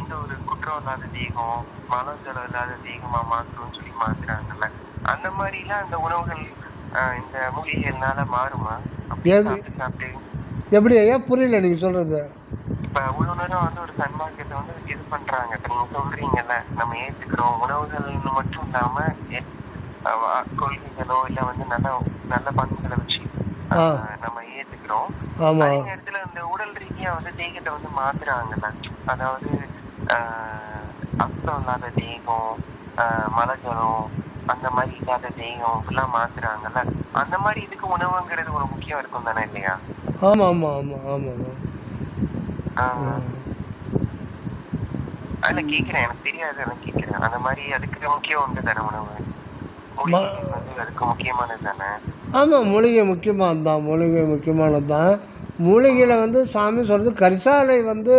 இந்த ஒரு குற்றம் இல்லாத தேகம், மனஜலம் இல்லாத தேகமா மாற்றணும்னு சொல்லி மாத்துறாங்கல்ல, அந்த மாதிரிலாம் அந்த உணவுகள் இந்த மூலிகைகள்னால மாறுமா? சாப்பிட்டு சாப்பிட்டு எப்படி ஐயா புரியல நீங்கள் சொல்கிறது? இப்ப இவ்வளவு நேரம் வந்து ஒரு சன்மார்க்கத்தை வந்து இது பண்றாங்க. இப்ப நீங்க சொல்றீங்கல்ல, நம்ம ஏத்துக்கிறோம் உணவுகள்னு மட்டும் இல்லாம கொள்கைகளோ இல்ல வந்து நல்ல நல்ல பண்புகளை வச்சு நம்ம ஏத்துக்கிறோம். அதே நேரத்துல இந்த உடல் ரீதியா வந்து தேகத்தை வந்து மாத்துறாங்கல்ல, அதாவது அசுத்தம் இல்லாத தேகம், மலஜலம் அந்த மாதிரி இல்லாத தேகம் எல்லாம் மாத்துறாங்கல்ல, அந்த மாதிரி இதுக்கு உணவுங்கிறது ஒரு முக்கியம் இருக்கும் தானே இல்லையா? ஆமா ஆமா ஆமா ஆமா அதுல கேக்குறேன், எனக்கு தெரியாது, எனக்கு கேக்குறேன். அந்த மாதிரி அதுக்கு முக்கியம் உண்டு தானே உணவு? அதுக்கு முக்கியமானது தானே? ஆமாம், மூலிகை முக்கியமானது தான், மூலிகை முக்கியமானது தான். மூலிகையில் வந்து சாமி சொல்கிறது கரிசாலை வந்து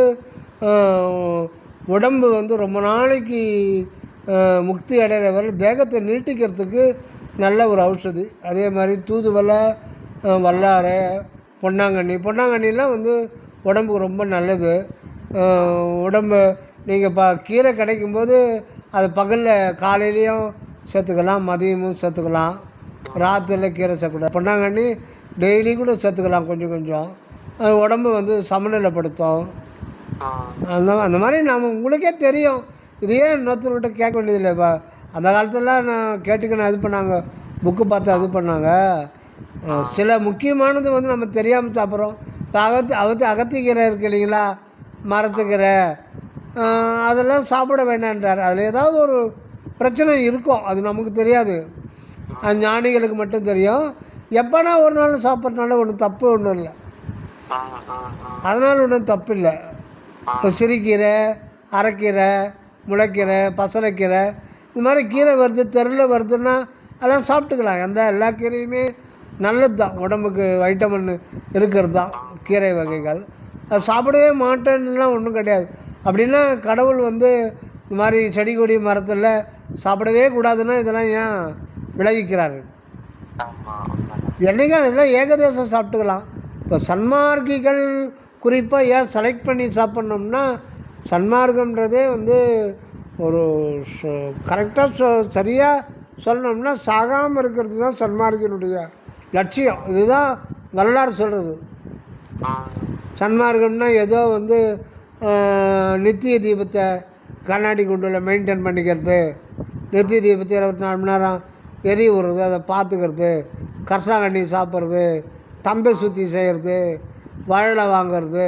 உடம்பு வந்து ரொம்ப நாளைக்கு முக்தி அடைகிற வரை தேகத்தை நீட்டிக்கிறதுக்கு நல்ல ஒரு ஔஷதி. அதே மாதிரி தூதுவளை, வல்லாரை, பொன்னாங்கண்ணிலாம் வந்து உடம்புக்கு ரொம்ப நல்லது. உடம்பு நீங்கள் கீரை கிடைக்கும்போது அது பகலில் காலையிலையும் சேர்த்துக்கலாம், மதியமும் சேர்த்துக்கலாம், ராத்திரியில் கீரை சேர்க்கக்கூடாது. பொன்னாங்கண்ணி டெய்லி கூட சேர்த்துக்கலாம் கொஞ்சம் கொஞ்சம். உடம்பு வந்து சமநிலைப்படுத்தும். அந்த மாதிரி நம்ம உங்களுக்கே தெரியும். இதையே இன்னொருத்தர்கிட்ட கேட்க வேண்டியதில்லை. இப்போ அந்த காலத்துலலாம் நான் கேட்டுக்கணும் இது பண்ணாங்க, புக்கு பார்த்து அது பண்ணாங்க. சில முக்கியமானது வந்து நம்ம தெரியாமல் சாப்பிட்றோம். இப்போ அகத்திக்கீரை இருக்குது இல்லைங்களா, மரத்துக்கீரை, அதெல்லாம் சாப்பிட வேண்டான்றார். அதில் ஏதாவது ஒரு பிரச்சனை இருக்கும், அது நமக்கு தெரியாது, அது ஞானிகளுக்கு மட்டும் தெரியும். எப்போனா ஒரு நாள் சாப்பிட்றதுனால ஒன்றும் தப்பு ஒன்றும் இல்லை, அதனால் ஒன்றும் தப்பு இல்லை. இப்போ சிறுகீரை, அரைக்கீரை, முளைக்கீரை, பசலைக்கீரை, இது மாதிரி கீரை வருது, தெருவில் வருதுன்னா அதெல்லாம் சாப்பிட்டுக்கலாம். எல்லா கீரையுமே நல்லது தான், உடம்புக்கு வைட்டமின் இருக்கிறது தான் கீரை வகைகள். அது சாப்பிடவே மாட்டேன்னுலாம் ஒன்றும் கிடையாது. அப்படின்னா கடவுள் வந்து இந்த மாதிரி செடி கொடி மரத்தில் சாப்பிடவே கூடாதுன்னா இதெல்லாம் ஏன் விளைவிக்கிறாரு? என்னைக்கா இதெல்லாம் ஏகதேசம் சாப்பிட்டுக்கலாம். இப்போ சன்மார்க்கிகள் குறிப்பாக ஏன் செலக்ட் பண்ணி சாப்பிட்ணோம்னா, சன்மார்க்கன்றதே வந்து ஒரு கரெக்டாக சரியாக சொல்லணும்னா சாகாமல் இருக்கிறது தான் சன்மார்க்கினுடைய லட்சியம். இதுதான் வரலாறு சொல்கிறது. சன்மார்க்கம்னா ஏதோ வந்து நித்திய தீபத்தை கண்ணாடி குண்டில் மெயின்டைன் பண்ணிக்கிறது, நித்திய தீபத்தை 24 மணி நேரம் எரி விடுறது, அதை பார்த்துக்கிறது, கர்சாங்கண்ணி சாப்பிட்றது, தம்பை சுற்றி செய்கிறது, வாழை வாங்கிறது,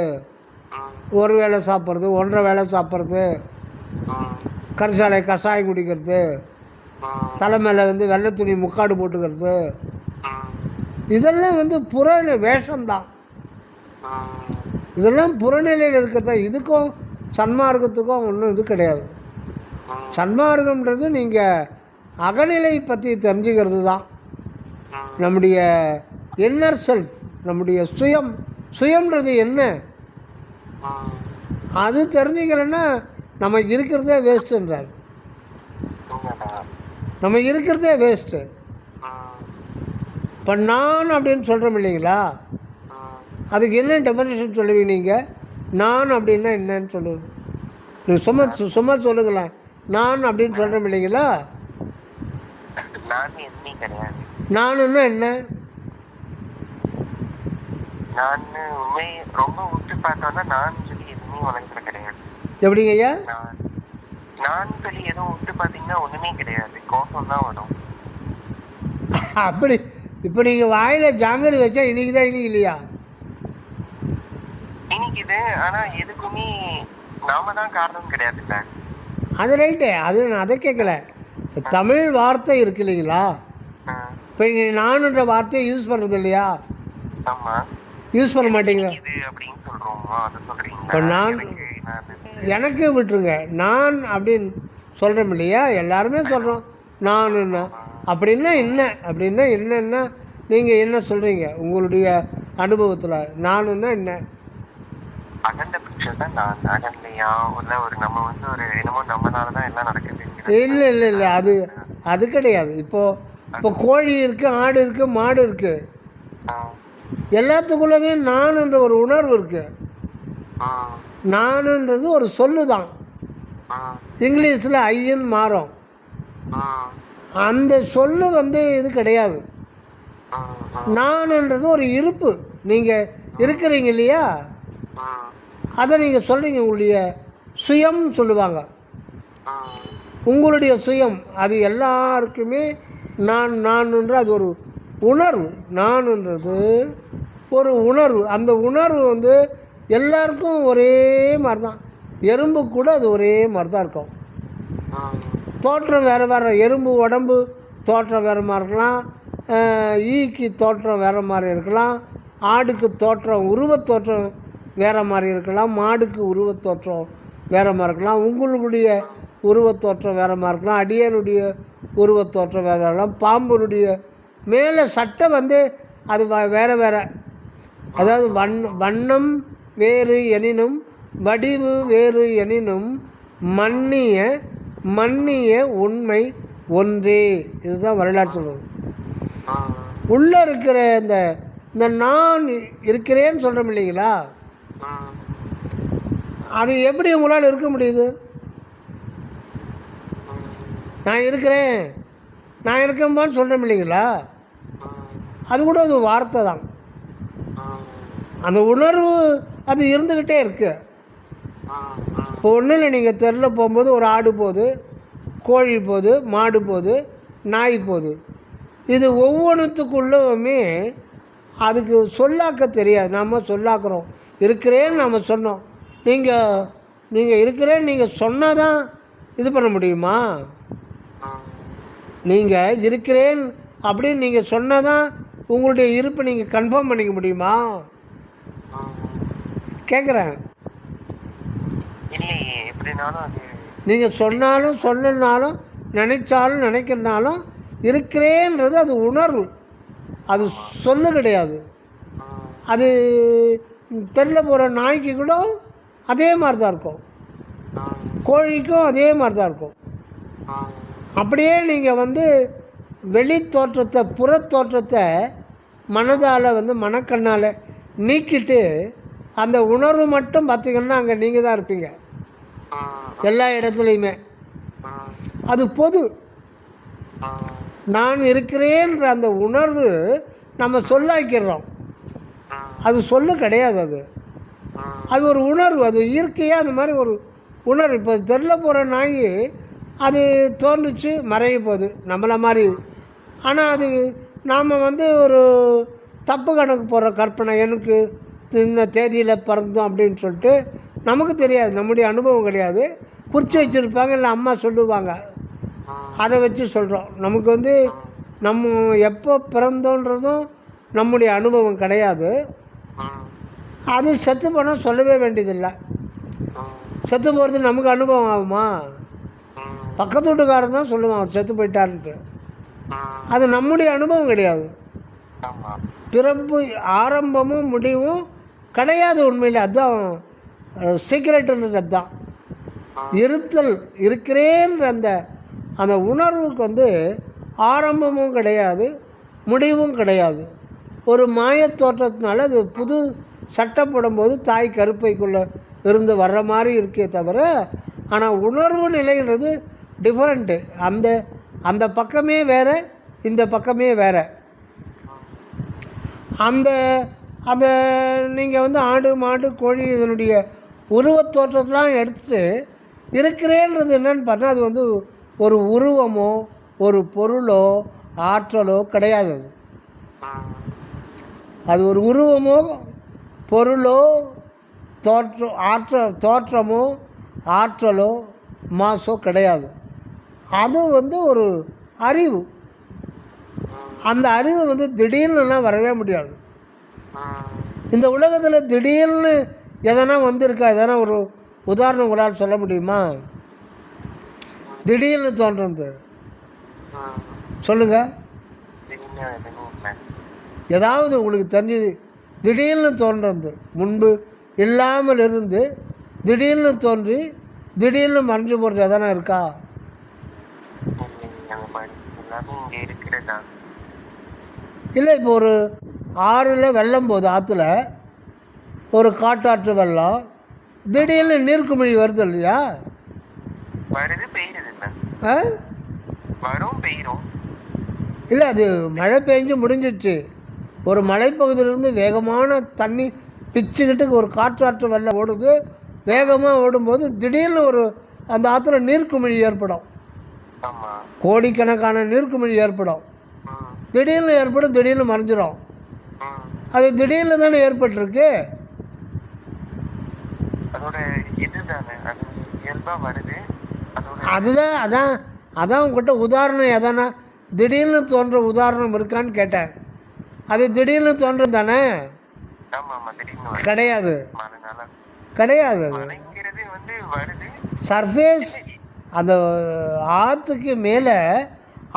ஒரு வேளை சாப்பிட்றது, 1.5 வேளை சாப்பிட்றது, கரிசாலை கஷாயம் குடிக்கிறது, தலைமையில் வந்து வெள்ளை துணி முக்காடு போட்டுக்கிறது, இதெல்லாம் வந்து வேஷம்தான். இதெல்லாம் புறநிலையில் இருக்கிறதா. இதுக்கும் சன்மார்க்கத்துக்கும் ஒன்றும் இது கிடையாது. சன்மார்க்கம்ன்றது நீங்கள் அகநிலை பற்றி தெரிஞ்சுக்கிறது தான். நம்முடைய இன்னர் செல்ஃப், நம்முடைய சுயம்ன்றது என்ன, அது தெரிஞ்சுக்கலைன்னா நம்ம இருக்கிறதே வேஸ்ட்டுன்றார். நம்ம இருக்கிறதே வேஸ்ட்டு. இப்போ நான் அப்படின்னு சொல்கிறோம் இல்லைங்களா, அதுக்கு என்ன டெஃபினேஷன் சொல்லுவீங்க நீங்கள்? நான் அப்படின்னா என்னன்னு சொல்லுவது? நீங்கள் சும்மா சொல்லுங்களேன். நான் அப்படின்னு சொல்கிறோம் இல்லைங்களா, நானுன்னா என்ன? எப்படிங்க ஐயா? அப்படி இப்போ நீங்கள் வாயில் ஜாங்கிரி வச்சா இனிக்குதா இனிக்கலையா? இனிக்குது, ஆனால் எதுக்குமே நாம தான் காரணம் கிடையாதுல்ல. அது ரைட்டு, அது நான் அதை கேட்கல. இப்போ தமிழ் வார்த்தை இருக்கு இல்லைங்களா, இப்போ நீங்கள் நானுன்ற வார்த்தையை யூஸ் பண்ணுறது இல்லையா? யூஸ் பண்ண மாட்டீங்களா? இப்போ நான் எனக்கு விட்டுருங்க, நான் அப்படின்னு சொல்கிறோம் இல்லையா, எல்லாருமே சொல்கிறோம் நானுன்னா. அப்படின்னா என்ன? அப்படின்னா என்னன்னா நீங்கள் என்ன சொல்கிறீங்க உங்களுடைய அனுபவத்தில்? நானுன்னா என்ன? இல்லை இல்லை இல்லை, அது கிடையாது. இப்போ கோழி இருக்குது, ஆடு இருக்குது, மாடு இருக்குது, எல்லாத்துக்குள்ளவே நானுன்ற ஒரு உணர்வு இருக்குது. நானுன்றது ஒரு சொல்லு தான். இங்கிலீஷில் ஐன்னு மாறும். அந்த சொல்லு வந்து இது கிடையாது. நான்ன்றது ஒரு இருப்பு. நீங்கள் இருக்கிறீங்க இல்லையா, அதை நீங்கள் சொல்கிறீங்க. உங்களுடைய சுயம் சொல்லுவாங்க. உங்களுடைய சுயம் அது எல்லாருக்குமே நான்ன்ற அது ஒரு உணர்வு. நான்ன்றது ஒரு உணர்வு. அந்த உணர்வு வந்து எல்லாருக்கும் ஒரே மாதிரி தான். எறும்பு கூட அது ஒரே மாதிரி தான் இருக்கும். தோற்றம் வேறு வேறு. எறும்பு உடம்பு தோற்றம் வேறு மாதிரி இருக்கலாம், ஈக்கு தோற்றம் வேறு மாதிரி இருக்கலாம், ஆடுக்கு தோற்றம் உருவத்தோற்றம் வேறு மாதிரி இருக்கலாம், மாடுக்கு உருவத்தோற்றம் வேறு மாதிரி இருக்கலாம், உங்களுடைய உருவத்தோற்றம் வேறு மாதிரி இருக்கலாம், அடியனுடைய உருவத்தோற்றம் வேறு இருக்கலாம், பாம்புனுடைய மேலே சட்டை வந்து அது வேறு வேறு. அதாவது வண்ணம் வேறு எனினும் வடிவு வேறு எனினும் மன்னிய உண்மை ஒன்றே. இதுதான் வரலாறு சொல்வது. உள்ளே இருக்கிற இந்த நான் இருக்கிறேன்னு சொல்கிறோம் இல்லைங்களா, அது எப்படி உங்களால் இருக்க முடியுது? நான் இருக்கிறேன், நான் இருக்கேன்பான்னு சொல்கிறோம் இல்லைங்களா, அது கூட ஒரு வார்த்தை தான். அந்த உணர்வு அது இருந்துக்கிட்டே இருக்கு. இப்போ ஒன்றும் இல்லை, நீங்கள் தெருவில் போகும்போது ஒரு ஆடு போகுது, கோழி போகுது, மாடு போகுது, நாய் போகுது. இது ஒவ்வொன்றுத்துக்குள்ளவுமே அதுக்கு சொல்லாக்க தெரியாது. நம்ம சொல்லாக்குறோம். இருக்கிறேன்னு நம்ம சொன்னோம். நீங்கள் இருக்கிறேன்னு நீங்கள் சொன்னால் தான் இது பண்ண முடியுமா? நீங்கள் இருக்கிறேன் அப்படின்னு நீங்கள் சொன்னால் தான் உங்களுடைய இருப்பை நீங்கள் கன்ஃபார்ம் பண்ணிக்க முடியுமா? கேட்குறேன். நீங்கள் சொன்னாலும் சொல்லனாலும் நினைச்சாலும் நினைக்கிறனாலும் இருக்கிறேன்றது அது உணர்வு, அது சொல்லு கிடையாது. அது தெருவில் போகிற நாய்க்கு கூட அதே மாதிரி தான் இருக்கும், கோழிக்கும் அதே மாதிரி தான் இருக்கும். அப்படியே நீங்கள் வந்து வெளி தோற்றத்தை புறத்தோற்றத்தை மனதால் வந்து மனக்கண்ணால் நீக்கிட்டு அந்த உணர்வு மட்டும் பார்த்திங்கன்னா அங்கே நீங்கள் தான் இருப்பீங்க எல்லா இடத்துலையுமே. அது பொது. நான் இருக்கிறேன்ற அந்த உணர்வு நம்ம சொல்லாக்கிறோம். அது சொல்லு கிடையாது. அது ஒரு உணர்வு. அது இயற்கையாக அந்த மாதிரி ஒரு உணர்வு. இப்போ தெருவில் போகிற நாய் அது தோன்றுச்சு மறைய போகுது நம்மளை மாதிரி. ஆனால் அது நாம் வந்து ஒரு தப்பு கணக்கு போடுற கற்பனை, எனக்கு இந்த தேதியில் பிறந்தோம் அப்படின்னு சொல்லிட்டு நமக்கு தெரியாது, நம்முடைய அனுபவம் கிடையாது. குறித்து வச்சுருப்பாங்க, இல்லை அம்மா சொல்லுவாங்க, அதை வச்சு சொல்கிறோம். நமக்கு வந்து நம்ம எப்போ பிறந்தோன்றதும் நம்முடைய அனுபவம் கிடையாது. அது செத்து போனால் சொல்லவே வேண்டியதில்லை. செத்து போகிறது நமக்கு அனுபவம் ஆகுமா? பக்கத்து வீட்டுக்காரன் தான் சொல்லுவான் அவர் செத்து போயிட்டாருன்ட்டு. அது நம்முடைய அனுபவம் கிடையாது. பிறப்பு ஆரம்பமும் முடிவும் கிடையாது உண்மையில். அதுதான் சீக்ரெட்டுன்றது. அதுதான் இருத்தல். இருக்கிறேன்ற அந்த உணர்வுக்கு வந்து ஆரம்பமும் கிடையாது முடிவும் கிடையாது. ஒரு மாயத் தோற்றத்தினால அது புது சட்டை போடும்போது தாய் கருப்பைக்குள்ளே இருந்து வர்ற மாதிரி இருக்கே தவிர, ஆனால் உணர்வு நிலைன்றது டிஃப்ரெண்ட்டு. அந்த பக்கமே வேறு, இந்த பக்கமே வேறு. அந்த நீங்கள் வந்து ஆடு மாடு கோழி இதனுடைய உருவத்தோற்றத்தெலாம் எடுத்துகிட்டு இருக்கிறேன்றது என்னன்னு பார்த்தா அது வந்து ஒரு உருவமோ ஒரு பொருளோ ஆற்றலோ கிடையாது. அது ஒரு உருவமோ பொருளோ தோற்றமோ ஆற்றலோ மாசோ கிடையாது. அது வந்து ஒரு அறிவு. அந்த அறிவு வந்து திடீர்னுலாம் வரவே முடியாது. இந்த உலகத்தில் திடீர்னு எதனா வந்திருக்கா? எதனா ஒரு உதாரணம் உங்களால் சொல்ல முடியுமா? திடீர்னு தோன்றது சொல்லுங்கள். ஏதாவது உங்களுக்கு தெரிஞ்சது திடீர்னு தோன்றது, முன்பு இல்லாமல் இருந்து திடீர்னு தோன்றி திடீர்னு மறைஞ்சு போகிறது எதனா இருக்கா? இல்லை. இப்போ ஒரு ஆறில் வெள்ளம் போகுது, ஆற்றுல ஒரு காட்டாற்று வெள்ளம், திடீர்னு நீர்க்குமிழி வருது இல்லையா? வருது பெய்யுது இல்ல, ஆ வரும் பெய்யும். இல்லை, அது மழை பெஞ்சு முடிஞ்சிடுச்சு. ஒரு மலைப்பகுதியிலேருந்து வேகமான தண்ணி பிச்சுக்கிட்டு ஒரு காற்றாற்று வெள்ளம் ஓடுது. வேகமாக ஓடும்போது திடீர்னு ஒரு அந்த ஆற்றுல நீர்க்குமிழி ஏற்படும். ஆமா. கோடிக்கணக்கான நீர்க்குமிழி ஏற்படும். ம், திடீர்னு ஏற்படும், திடீர்னு மறைஞ்சிடும். ம். அது திடீர்னு தானே ஏற்பட்டிருக்கு. அதோட இதுதானே, அது இயல்பா வருது. அதோட அதுதான் அதான் அதான் உங்ககிட்ட உதாரணம் எதனா திடீர்னு தோன்ற உதாரணம் இருக்கான்னு கேட்டேன். அது திடீர்னு தோன்றும் தானே? ஆமா ஆமா, திடீர்னு வருது. கிடையாது, மழைனால கிடையாது. அது மழைங்கிறது வந்து வருது. சர்ஃபேஸ், அந்த ஆற்றுக்கு மேலே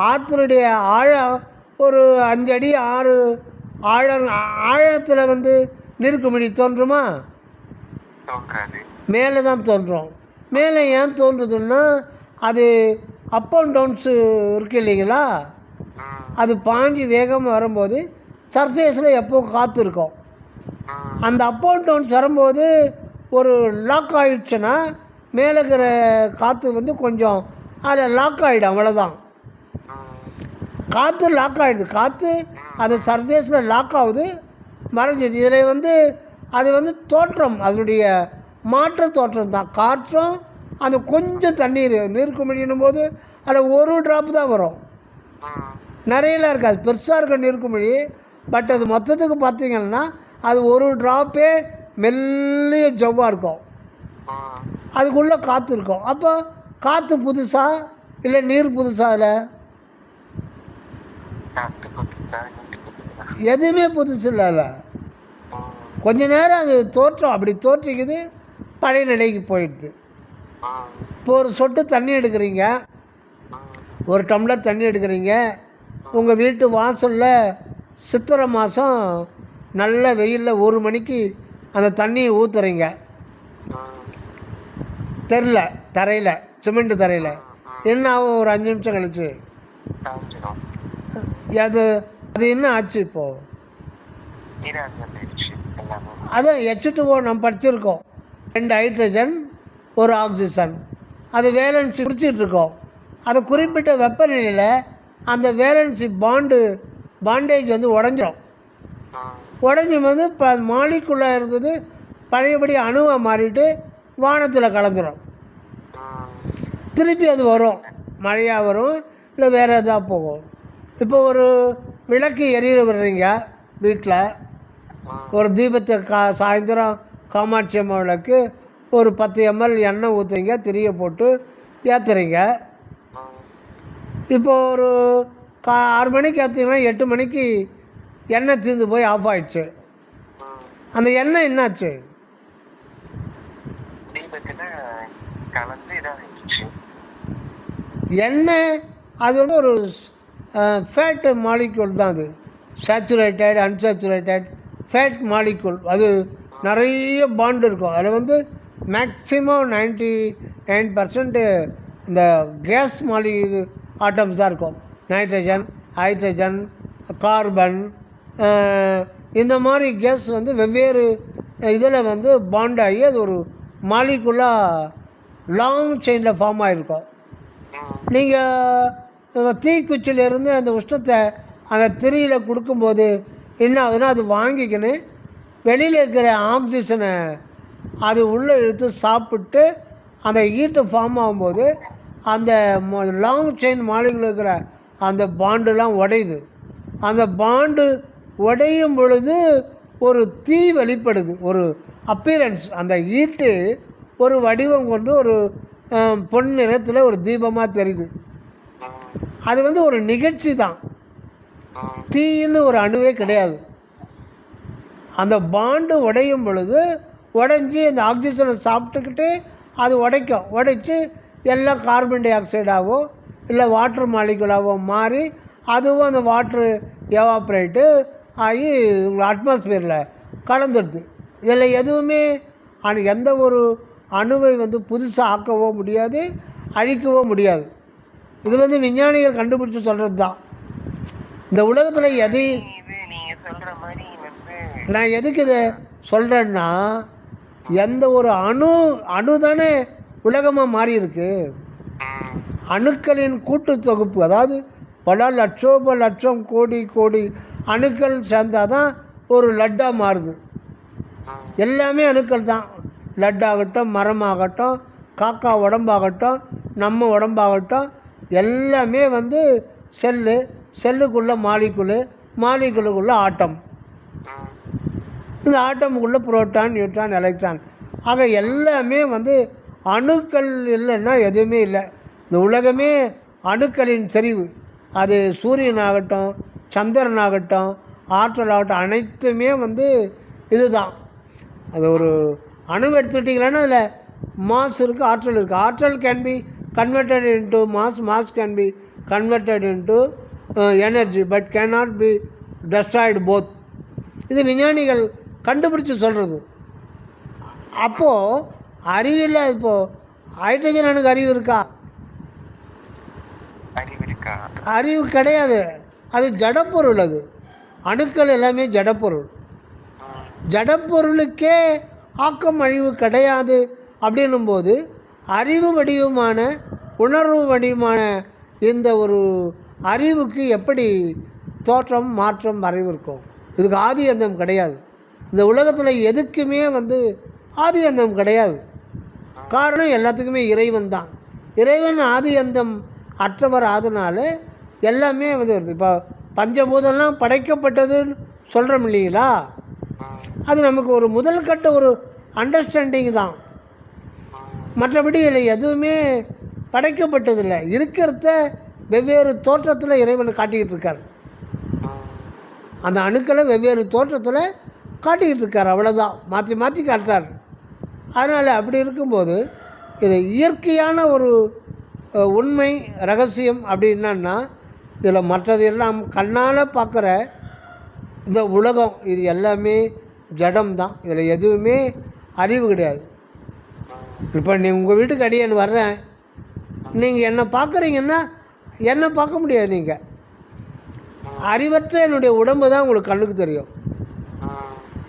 ஆற்றுனுடைய ஆழம் ஒரு 5 அடி 6 ஆழம். ஆழத்தில் வந்து நீர்க்குமிழி தோன்றுமா? தோன்றாது. மேலே தான் தோன்றும். மேலே ஏன் தோன்றுதுன்னா அது அப் அண்ட் டவுன்ஸு இருக்கு இல்லைங்களா? ம், அது பாஞ்சு வேகமாக வரும்போது சர்ஃபேஸில் எப்போவும் காற்று இருக்கும். ம், அந்த அப் அண்ட் டவுன்ஸ் வரும்போது ஒரு லாக் ஆகிடுச்சுன்னா மேலே இருக்கிற காற்று வந்து கொஞ்சம் அதில் லாக் ஆகிடும், அவ்வளோதான். ம், காற்று லாக் ஆகிடுது. காற்று அந்த சர்ஃபேஸில் லாக் ஆகுது, மறைஞ்சிடுது. இதில் வந்து அது வந்து தோற்றம், அதனுடைய மாற்ற தோற்றம் தான். காற்றும் அந்த கொஞ்சம் தண்ணீர் நீர்க்குமிழின்னும் போது அதில் ஒரு ட்ராப் தான் வரும், ம். நிறையலாம் இருக்காது. பெருசாக இருக்க நீர்க்குமிழி, பட் அது மொத்தத்துக்கு பார்த்தீங்கன்னா அது ஒரு ட்ராப்பே மெல்லிய ஜவ்வாக இருக்கும். ம். அதுக்குள்ளே காற்று இருக்கும். அப்போ காற்று புதுசா இல்லை நீர் புதுசா? அதில் காத்து கொட்டுதா, நீட்டு கொட்டுதா? எதுவுமே புதுசு இல்லை. அதில் ம், கொஞ்ச நேரம் அது தோற்றம் அப்படி தோற்றிக்குது, பழைய நிலைக்கு போயிடுது. ம், இப்போ ஒரு சொட்டு தண்ணி எடுக்கிறீங்க, ம், ஒரு டம்ளர் தண்ணி எடுக்கிறீங்க. உங்கள் வீட்டு வாசலில் சித்திரை மாதம் நல்ல வெயிலில் 1 மணிக்கு அந்த தண்ணியை ஊற்றுறீங்க. ம். தெரில, தரையில், சிமெண்ட் தரையில். என்ன ஆகும் ஒரு 5 நிமிஷம் கழிச்சு? காஞ்சிரும். அது அது என்ன ஆச்சு இப்போது? நீராவி ஆயிடுச்சு எல்லாமே. அதான் H2O நம்ம படிச்சிருக்கோம். 2 ஹைட்ரஜன் 1 ஆக்சிஜன். அது வேலன்சி குடிச்சிட்ருக்கோம். அது குறிப்பிட்ட வெப்பநிலையில் அந்த வேலன்சி பாண்டேஜ் வந்து உடஞ்சிரும். ம், உடஞ்சி வந்து இப்போ மாலிக்குள்ளாக இருந்தது பழையபடி அணுவாக மாறிட்டு வானத்தில் கலந்துரும். ம், திருப்பி அது வரும், மழையாக வரும், இல்லை வேறு எதாவது போகும். இப்போ ஒரு விளக்கு எரிய விடுறீங்க வீட்டில். ம். ஒரு தீபத்தை சாயந்தரம் காமாட்சி அம்மா விளக்கு ஒரு 10 ml எண்ணெய் ஊற்றுறீங்க, திரியை போட்டு ஏற்றுறீங்க. ம். இப்போ ஒரு 6 மணிக்கு ஏற்றுங்கன்னா 8 மணிக்கு எண்ணெய் தீர்ந்து போய் ஆஃப் ஆயிடுச்சு. ம். அந்த எண்ணெய் என்னாச்சு? தீபத்துல கலந்து இதாகிடுச்சு. எண்ணெய் அது வந்து ஒரு ஃபேட் மாலிக்யூல் தான். அது சேச்சுரேட்டட் அன்சேச்சுரேட்டட் ஃபேட் மாலிக்யூல். அது நிறைய பாண்டு இருக்கும். அதில் வந்து மேக்ஸிமம் 99% இந்த கேஸ் ஆட்டம்ஸ் தான் இருக்கும். நைட்ரஜன், ஹைட்ரஜன், கார்பன், இந்த மாதிரி கேஸ் வந்து வெவ்வேறு இதில் வந்து பாண்ட் ஆகி அது ஒரு மாலிகுலாக லாங் செயினில் ஃபார்ம் ஆகிருக்கும். நீங்கள் தீக்குச்சியிலேருந்து அந்த உஷ்ணத்தை அந்த திரியில் கொடுக்கும்போது என்ன ஆகுதுன்னா அது வாங்கிக்கின்னு வெளியில் இருக்கிற ஆக்சிஜனை அது உள்ளே இழுத்து சாப்பிட்டு அந்த ஹீட்டு ஃபார்ம் ஆகும்போது அந்த லாங் செயின் மாலிகுல் இருக்கிற அந்த பாண்டுலாம் உடையுது. அந்த பாண்டு உடையும் பொழுது ஒரு தீ வெளிப்படுது, ஒரு அப்பீரன்ஸ். அந்த ஹீட்டு ஒரு வடிவம் கொண்டு ஒரு பொன் நிறத்தில் ஒரு தீபமாக தெரியுது. அது வந்து ஒரு நிகழ்ச்சி தான், தீன்னு ஒரு அணுவே கிடையாது. அந்த பாண்டு உடையும் பொழுது உடைஞ்சி அந்த ஆக்சிஜனை சாப்பிட்டுக்கிட்டு அது உடைச்சு எல்லாம் கார்பன் டை ஆக்சைடாகவோ இல்லை வாட்டர் மாலிகுலாவோ மாறி அதுவும் அந்த வாட்ரு எவாப்ரேட்டு ஆகி உங்கள் அட்மாஸ்பியரில் கலந்துடுது. இதில் எதுவுமே எந்த ஒரு அணுவை வந்து புதுசாக ஆக்கவோ முடியாது, அழிக்கவோ முடியாது. இது வந்து விஞ்ஞானிகள் கண்டுபிடிச்சி சொல்கிறது தான். இந்த உலகத்தில் நான் எதுக்கு இதை சொல்கிறேன்னா, எந்த ஒரு அணு தானே உலகமாக மாறி இருக்கு. அணுக்களின் கூட்டு தொகுப்பு. அதாவது பல லட்சோப லட்சம் கோடி கோடி அணுக்கள் சேர்ந்தால் தான் ஒரு லட்டாக மாறுது. எல்லாமே அணுக்கள் தான். லட்டாகட்டும், மரமாகட்டும், காக்கா உடம்பாகட்டும், நம்ம உடம்பாகட்டும், எல்லாமே வந்து செல்லுக்குள்ளே மாலிகுலுக்குள்ளே ஆட்டம். இந்த ஆட்டமுக்குள்ளே புரோட்டான், நியூட்ரான், எலக்ட்ரான். ஆக எல்லாமே வந்து அணுக்கள் இல்லைன்னா எதுவுமே இல்லை. இந்த உலகமே அணுக்களின் செறிவு. அது சூரியனாகட்டும், சந்திரனாகட்டும், ஆற்றலாகட்டும், அனைத்துமே வந்து இதுதான். அது ஒரு அணு எடுத்துட்டிங்களன்னா அதில் மாஸ் இருக்குது, ஆற்றல் இருக்குது. ஆற்றல் can be converted into mass, mass can be converted into energy, but can not be destroyed both. இது விஞ்ஞானிகள் கண்டுபிடிச்சி சொல்கிறது. அப்போது அறிவில் இப்போது ஹைட்ரஜன் அணுக்கு அறிவு இருக்கா? அறிவு கிடையாது. அது ஜடப்பொருள். அது அணுக்கள் எல்லாமே ஜடப்பொருள். ஜடப்பொருளுக்கே ஆக்கம் அழிவு கிடையாது. அப்படின்னும்போது அறிவு வடிவமான, உணர்வு வடிவமான இந்த ஒரு அறிவுக்கு எப்படி தோற்றம், மாற்றம், மறைவு இருக்கும்? இதுக்கு ஆதி அந்தம் கிடையாது. இந்த உலகத்தில் எதுக்குமே வந்து ஆதி அந்தம் கிடையாது. காரணம் எல்லாத்துக்குமே இறைவன் தான். இறைவன் ஆதி அந்தம் அற்றவர் ஆதனால எல்லாமே வந்து வருது. இப்போ பஞ்சபூதம்லாம் படைக்கப்பட்டதுன்னு சொல்கிறோம் இல்லைங்களா? அது நமக்கு ஒரு முதல் கட்ட ஒரு அண்டர்ஸ்டாண்டிங் தான். மற்றபடி இதில் எதுவுமே படைக்கப்பட்டதில்லை. இருக்கிறத வெவ்வேறு தோற்றத்தில் இறைவன் காட்டிக்கிட்டு இருக்கார். அந்த அணுக்களை வெவ்வேறு தோற்றத்தில் காட்டிக்கிட்டு இருக்கார். அவ்வளோதான், மாற்றி மாற்றி காட்டுறார். அதனால் அப்படி இருக்கும்போது இது இயற்கையான ஒரு உண்மை ரகசியம். அப்படின்னா இதில் மற்றது எல்லாம் கண்ணால் பார்க்குற இந்த உலகம் இது எல்லாமே ஜடம் தான். இதில் எதுவுமே அறிவு கிடையாது. இப்போ உங்கள் வீட்டுக்கு அடியேன்னு வர்றேன், நீங்கள் என்னை பார்க்குறீங்கன்னா என்னை பார்க்க முடியாது. நீங்கள் அறிவற்ற என்னுடைய உடம்பு தான் உங்களுக்கு கண்ணுக்கு தெரியும்.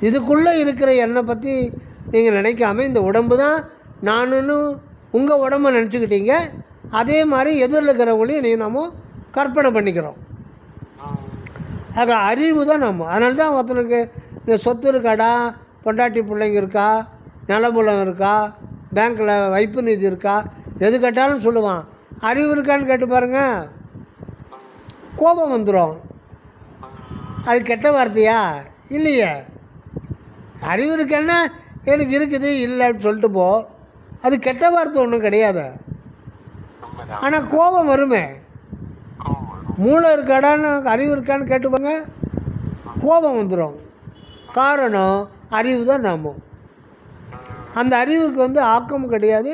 இதுக்குள்ளே இருக்கிற என்னை பற்றி நீங்கள் நினைக்காம இந்த உடம்பு தான் நானுன்னு உங்கள் உடம்பை நினச்சிக்கிட்டீங்க. அதே மாதிரி எதிரில் இருக்கிறவங்களையும் நீங்கள் நம்ம கற்பனை பண்ணிக்கிறோம். ஆக அறிவு தான் நம்ம. அதனால தான் ஒருத்தனுக்கு இந்த சொத்து இருக்காடா, பொண்டாட்டி பிள்ளைங்க இருக்கா, நிலபுலம் இருக்கா, பேங்க்கில் வைப்பு நிதி இருக்கா, எது கேட்டாலும் சொல்லுவான். அறிவு இருக்கான்னு கேட்டு பாருங்கள், கோபம் வந்துடும். அது கெட்ட வார்த்தையா? இல்லையே. அறிவு இருக்கேன்னா எனக்கு இருக்குது இல்லைன்னு சொல்லிட்டு போ. அது கெட்ட வார்த்தை ஒன்றும் கிடையாது. ஆனால் கோபம் வருமே. மூளை இருக்காடான்னு அறிவு இருக்கான்னு கேட்டுப்பாங்க, கோபம் வந்துடும். காரணம் அறிவு தான் நாம. அந்த அறிவுக்கு வந்து ஆக்கம் கிடையாது,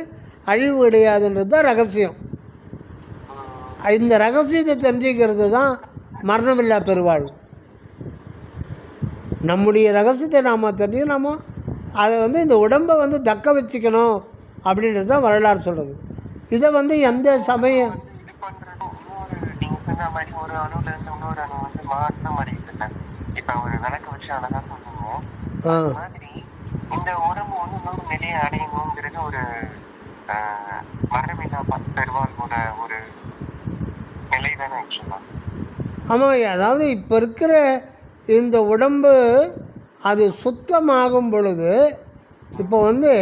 அழிவு கிடையாதுன்றது தான் ரகசியம். இந்த ரகசியத்தை தெரிஞ்சுக்கிறது தான் மரணமில்லா பெருவாழ்வு. நம்முடைய ரகசியத்தை நாம் தெரிஞ்சு நம்ம அதை வந்து இந்த உடம்பை வந்து தக்க வச்சுக்கணும் அப்படின்றது தான் வரலாறு சொல்கிறது. இதை வந்து எந்த சமயம் ஒரு அணுல இருந்து இன்னொரு அணு வந்து மாற்றம் அடையுதுல்ல. இப்ப ஒரு விளக்க வச்சு அழகா சொல்லுங்க மாதிரி இந்த உடம்பு வந்து இன்னொரு நிலையை அடையணுங்கிறது ஒரு மரமில்லா பெருவாழ்வோட ஒரு நிலை தானே ஆக்சுவலா. ஆமாம். அதாவது இப்போ இருக்கிற இந்த உடம்பு அது சுத்தமாகும் பொழுது இப்போ வந்து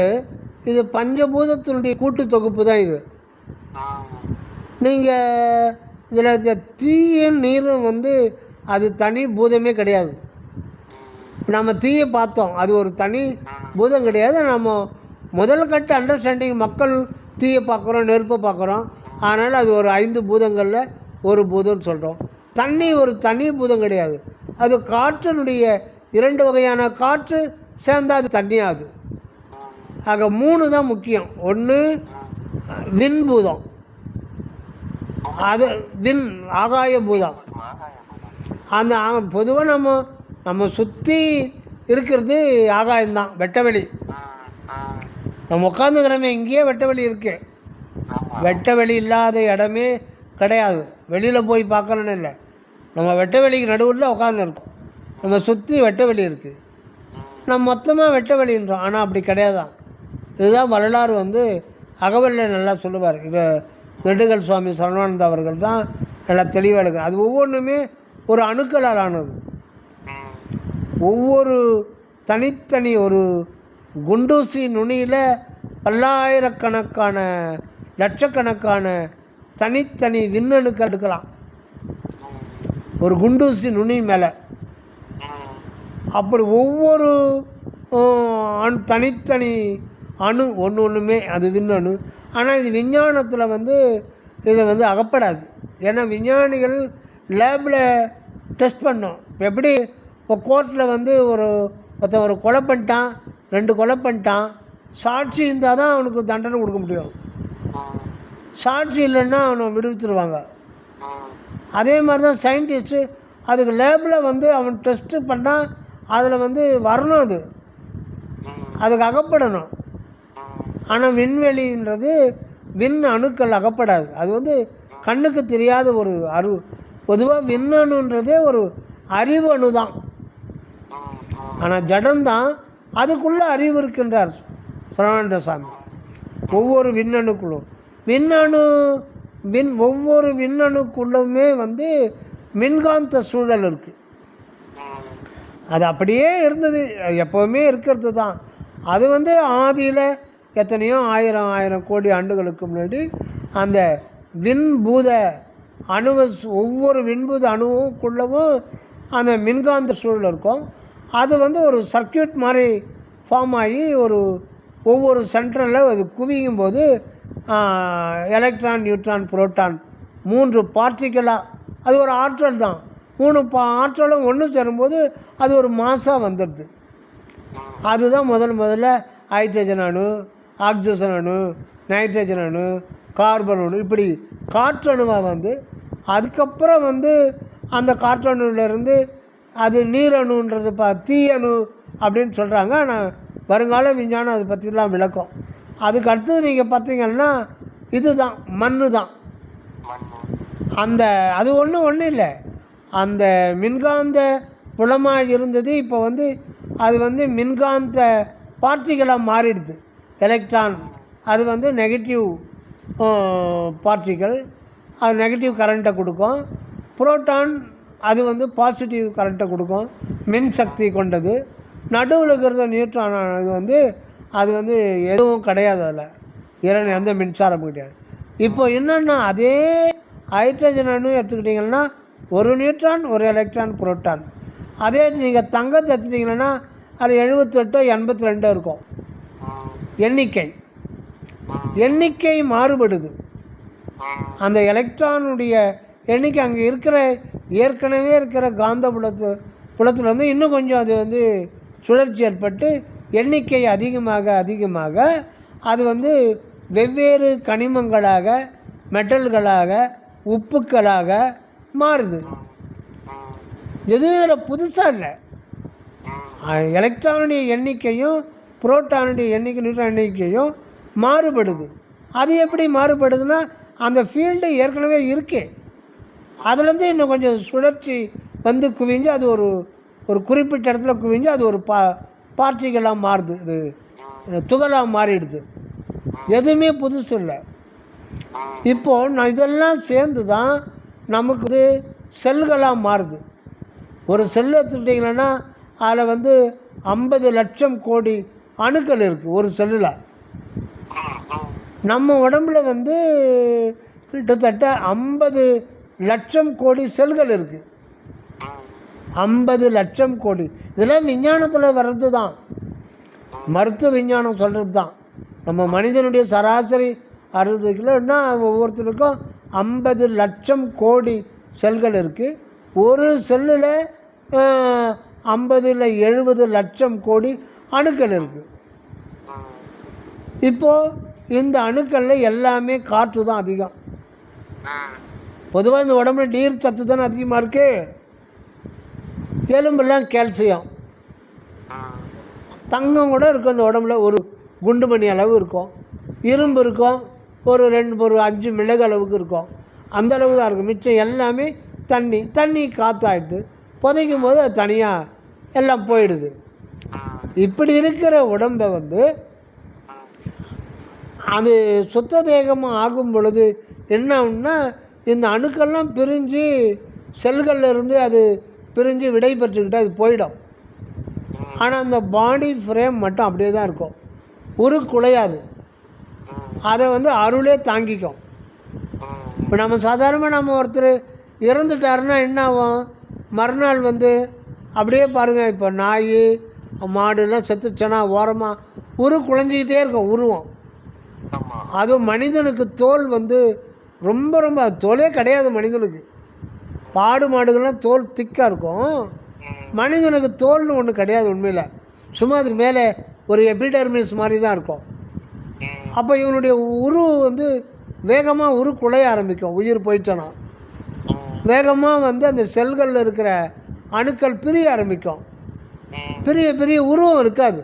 இது பஞ்சபூதத்தினுடைய கூட்டு தொகுப்பு தான் இது. நீங்கள் இதில் இந்த தீயும் நீரும் வந்து அது தனி பூதமே கிடையாது. நம்ம தீயை பார்த்தோம், அது ஒரு தனி பூதம் கிடையாது. நம்ம முதல் கட்ட அண்டர்ஸ்டாண்டிங் மக்கள் தீயை பார்க்குறோம், நெருப்பை பார்க்குறோம். அதனால் அது ஒரு 5 பூதங்களில் ஒரு பூதம்னு சொல்கிறோம். தண்ணி ஒரு தனி பூதம் கிடையாது. அது காற்றினுடைய 2 வகையான காற்று சேர்ந்தால் அது தண்ணியாகுது. ஆக 3 தான் முக்கியம். ஒன்று விண் பூதம், அது விண் ஆகாய பூதம். அந்த பொதுவாக நம்ம சுற்றி இருக்கிறது ஆகாயம்தான், வெட்டவெளி. நம்ம உட்காந்துக்கிறோமே இங்கேயே வெட்டவெளி இருக்கு. வெட்டவெளி இல்லாத இடமே கிடையாது. வெளியில் போய் பார்க்கணுன்னு இல்லை, நம்ம வெட்டவெளிக்கு நடுவில் உட்காந்து இருக்கோம். நம்ம சுற்றி வெட்டவெளி இருக்குது. நம்ம மொத்தமாக வெட்டவெளின்றோம், ஆனால் அப்படி கிடையாதான். இதுதான் வரலாறு வந்து அகவலில் நல்லா சொல்லுவார். இதை திண்டுக்கல் சுவாமி சரவணானந்த அவர்கள் தான் நல்லா தெளிவாக இருக்குது. அது ஒவ்வொன்றுமே ஒரு அணுக்களால் ஆனது. ஒவ்வொரு தனித்தனி ஒரு குண்டூசி நுனியில் பல்லாயிரக்கணக்கான லட்சக்கணக்கான தனித்தனி விண்ணணுக்கள் எடுக்கலாம் ஒரு குண்டூசி நுனி மேலே. அப்படி ஒவ்வொரு தனித்தனி அணு ஒன்று ஒன்றுமே அது விண்ணணு. ஆனால் இது விஞ்ஞானத்தில் வந்து இதை வந்து அகப்படாது. ஏன்னா விஞ்ஞானிகள் லேபில் டெஸ்ட் பண்ணோம். இப்போ எப்படி இப்போ கோர்ட்டில் வந்து ஒருத்தன் ஒரு கொலை பண்ணிட்டான், 2 கொலை பண்ணிட்டான், சாட்சி இருந்தால் தான் அவனுக்கு தண்டனை கொடுக்க முடியும். சாட்சி இல்லைன்னா அவனை விடுவித்துருவாங்க. அதே மாதிரி தான் சயின்டிஸ்ட்டு அதுக்கு லேபில் வந்து அவன் டெஸ்ட்டு பண்ணால் அதில் வந்து வரணும், அதுக்கு அகப்படணும். ஆனால் விண்வெளின்றது விண் அணுக்கள் அகப்படாது. அது வந்து கண்ணுக்கு தெரியாத ஒரு பொதுவாக விண்ணணுன்றதே ஒரு அறிவு அணு தான். ஆனால் ஜடம்தான், அதுக்குள்ளே அறிவு இருக்கின்றார் சரவணானந்த சாமி. ஒவ்வொரு விண்ணணுக்குள்ளும் ஒவ்வொரு விண்ணணுக்குள்ளுமே வந்து மின்காந்த சூழல் இருக்குது. அது அப்படியே இருந்தது, எப்போவுமே இருக்கிறது தான். அது வந்து ஆதியில் எத்தனையோ ஆயிரம் கோடி ஆண்டுகளுக்கு முன்னாடி அந்த விண்பூத அணுவை ஒவ்வொரு விண்பூத அணுவுக்குள்ளவும் அந்த மின்காந்த சூழல் இருக்கும். அது வந்து ஒரு சர்க்கியூட் மாதிரி ஃபார்ம் ஆகி ஒவ்வொரு சென்டரில் அது குவியும் போது எலக்ட்ரான், நியூட்ரான், புரோட்டான் 3 பார்ட்டிக்கலாக அது ஒரு ஆற்றல் தான். 3 ஆற்றலும் ஒன்று சேரும்போது அது ஒரு மாஸாக வந்துடுது. அதுதான் முதல்ல ஹைட்ரஜன் அணு, ஆக்சிஜன் அணு, நைட்ரஜன் அணு, கார்பன் அணு, இப்படி காற்றணுவாக வந்து அதுக்கப்புறம் வந்து அந்த காற்றணுவிலேருந்து அது நீரணுன்றது தீயணு அப்படின்னு சொல்கிறாங்க. ஆனால் வருங்கால விஞ்ஞானம் அதை பற்றிலாம் விளக்கம். அதுக்கு அடுத்தது நீங்கள் பார்த்தீங்கன்னா இதுதான் மண்ணு தான். அது ஒன்றும் இல்லை, அந்த மின்காந்த புலமாக இருந்தது இப்போ வந்து அது வந்து மின்காந்த பார்ட்டிகளாக மாறிடுது. எலக்ட்ரான் அது வந்து நெகட்டிவ் பார்ட்டிகள், அது நெகட்டிவ் கரண்ட்டை கொடுக்கும். புரோட்டான் அது வந்து பாசிட்டிவ் கரண்ட்டை கொடுக்கும், மின் சக்தி கொண்டது. நடுவில் இருக்கிறது நியூட்ரான் அது வந்து எதுவும் கிடையாது, அதில் எந்த மின்சாரமும் கிடையாது. இப்போ என்னென்னா அதே ஹைட்ரஜன் அணு எடுத்துக்கிட்டிங்கன்னா ஒரு நியூட்ரான், ஒரு எலக்ட்ரான், புரோட்டான். அதே நீங்கள் தங்கத்தை எடுத்துட்டிங்கன்னா அது 78 82 இருக்கும். எண்ணிக்கை மாறுபடுது. அந்த எலக்ட்ரானுடைய எண்ணிக்கை அங்கே ஏற்கனவே இருக்கிற காந்த புலத்தில் வந்து இன்னும் கொஞ்சம் அது வந்து சுழற்சி ஏற்பட்டு எண்ணிக்கை அதிகமாக அது வந்து வெவ்வேறு கனிமங்களாக, மெட்டல்களாக, உப்புக்களாக மாறுது. எதுவும் புதுசாக இல்லை. எலக்ட்ரானுடைய எண்ணிக்கையும் புரோட்டானுடைய நியூட்ரான் எண்ணிக்கையும் மாறுபடுது. அது எப்படி மாறுபடுதுன்னா அந்த ஃபீல்டு ஏற்கனவே இருக்கே, அதுலேருந்து இன்னும் கொஞ்சம் சுழற்சி வந்து குவிஞ்சு அது ஒரு குறிப்பிட்ட இடத்துல குவிஞ்சு அது ஒரு பார்ட்டிகளாக மாறுது, இது துகளாக மாறிடுது. எதுவுமே புதுசு இல்லை. இப்போது இதெல்லாம் சேர்ந்து தான் நமக்கு செல்களாக மாறுது. ஒரு செல் எடுத்துக்கிட்டிங்கன்னா அதில் வந்து 50 லட்சம் கோடி அணுக்கள் இருக்குது ஒரு செல்லில். நம்ம உடம்புல வந்து கிட்டத்தட்ட 50 லட்சம் கோடி செல்கள் இருக்குது. 50 லட்சம் கோடி. இதெல்லாம் விஞ்ஞானத்தில் வர்றது தான், மருத்துவ விஞ்ஞானம் சொல்கிறது தான். நம்ம மனிதனுடைய சராசரி 60 கிலோன்னா ஒவ்வொருத்தருக்கும் 50 லட்சம் கோடி செல்கள் இருக்குது. ஒரு செல்லில் 50 இல்லை 70 லட்சம் கோடி அணுக்கள் இருக்குது. இப்போது இந்த அணுக்களில் எல்லாமே காற்று தான் அதிகம். பொதுவாக இந்த உடம்புல நீர் சத்து தானே அதிகமாக இருக்குது. எலும்பெல்லாம் கால்சியம், தங்கம் கூட இருக்கும் இந்த உடம்புல, ஒரு குண்டுமணி அளவு இருக்கும். இரும்பு இருக்கும், ஒரு 5 மிளகு அளவுக்கு இருக்கும். அந்த அளவு தான் இருக்கும். மிச்சம் எல்லாமே தண்ணி காற்றாயிடுது. புதைக்கும் போது அது தனியாக எல்லாம் போயிடுது. இப்படி இருக்கிற உடம்பை வந்து அது சுத்த தேகமாக ஆகும் பொழுது என்ன ஆகும்னா இந்த அணுக்கள்லாம் பிரிஞ்சு செல்களில் இருந்து அது பிரிஞ்சு விடை பெற்றுக்கிட்டு அது போயிடும். ஆனால் அந்த பாடி ஃப்ரேம் மட்டும் அப்படியே தான் இருக்கும், குலையாது. அதை வந்து அருளே தாங்கிக்கும். இப்போ நம்ம சாதாரணமாக நம்ம ஒருத்தர் இறந்துட்டாருன்னா என்ன ஆகும், மறுநாள் வந்து அப்படியே பாருங்கள், இப்போ நாய் மாடுலாம் செத்துச்சனா ஓரமாக குலைஞ்சிக்கிட்டே இருக்கும் உருவம். அதுவும் மனிதனுக்கு தோல் வந்து ரொம்ப ரொம்ப தோலே கிடையாது மனிதனுக்கு. பாடு மாடுகள்லாம் தோல் திக்காக இருக்கும், மனிதனுக்கு தோல்னு ஒன்று கிடையாது உண்மையில். சும்மா அதுக்கு மேலே ஒரு எபிடெர்மிஸ் மாதிரி தான் இருக்கும். அப்போ இவனுடைய வந்து வேகமாக குலைய ஆரம்பிக்கும். உயிர் போயிட்டோன்னா வேகமாக வந்து அந்த செல்களில் இருக்கிற அணுக்கள் பிரிய ஆரம்பிக்கும். பெரிய உருவம் இருக்காது.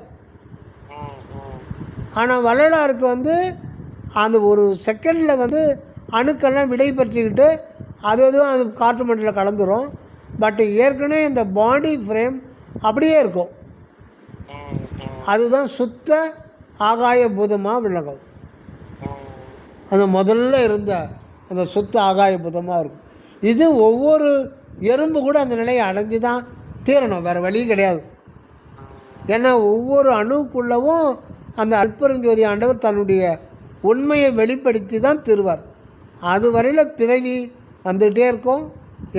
ஆனால் வள்ளலாருக்கு வந்து அந்த ஒரு செகண்டில் வந்து அணுக்கள்லாம் விடை பெற்றுக்கிட்டு அது காற்று மண்டலில் கலந்துரும். பட் ஏற்கனவே இந்த பாடி ஃப்ரேம் அப்படியே இருக்கும். அதுதான் சுத்த ஆகாய பூதமாக விளங்கும். அந்த முதல்ல இருந்த அந்த சுத்த ஆகாய பூதமாக இருக்கும். இது ஒவ்வொரு எறும்பு கூட அந்த நிலையை அடைஞ்சு தான் தீரணும், வேறு வழி கிடையாது. ஏன்னா ஒவ்வொரு அணுக்குள்ளவும் அந்த அற்பெருஞ்சோதி ஆண்டவர் தன்னுடைய உண்மையை வெளிப்படுத்தி தான் தருவார். அது வரையில் பிறவி வந்துக்கிட்டே இருக்கும்,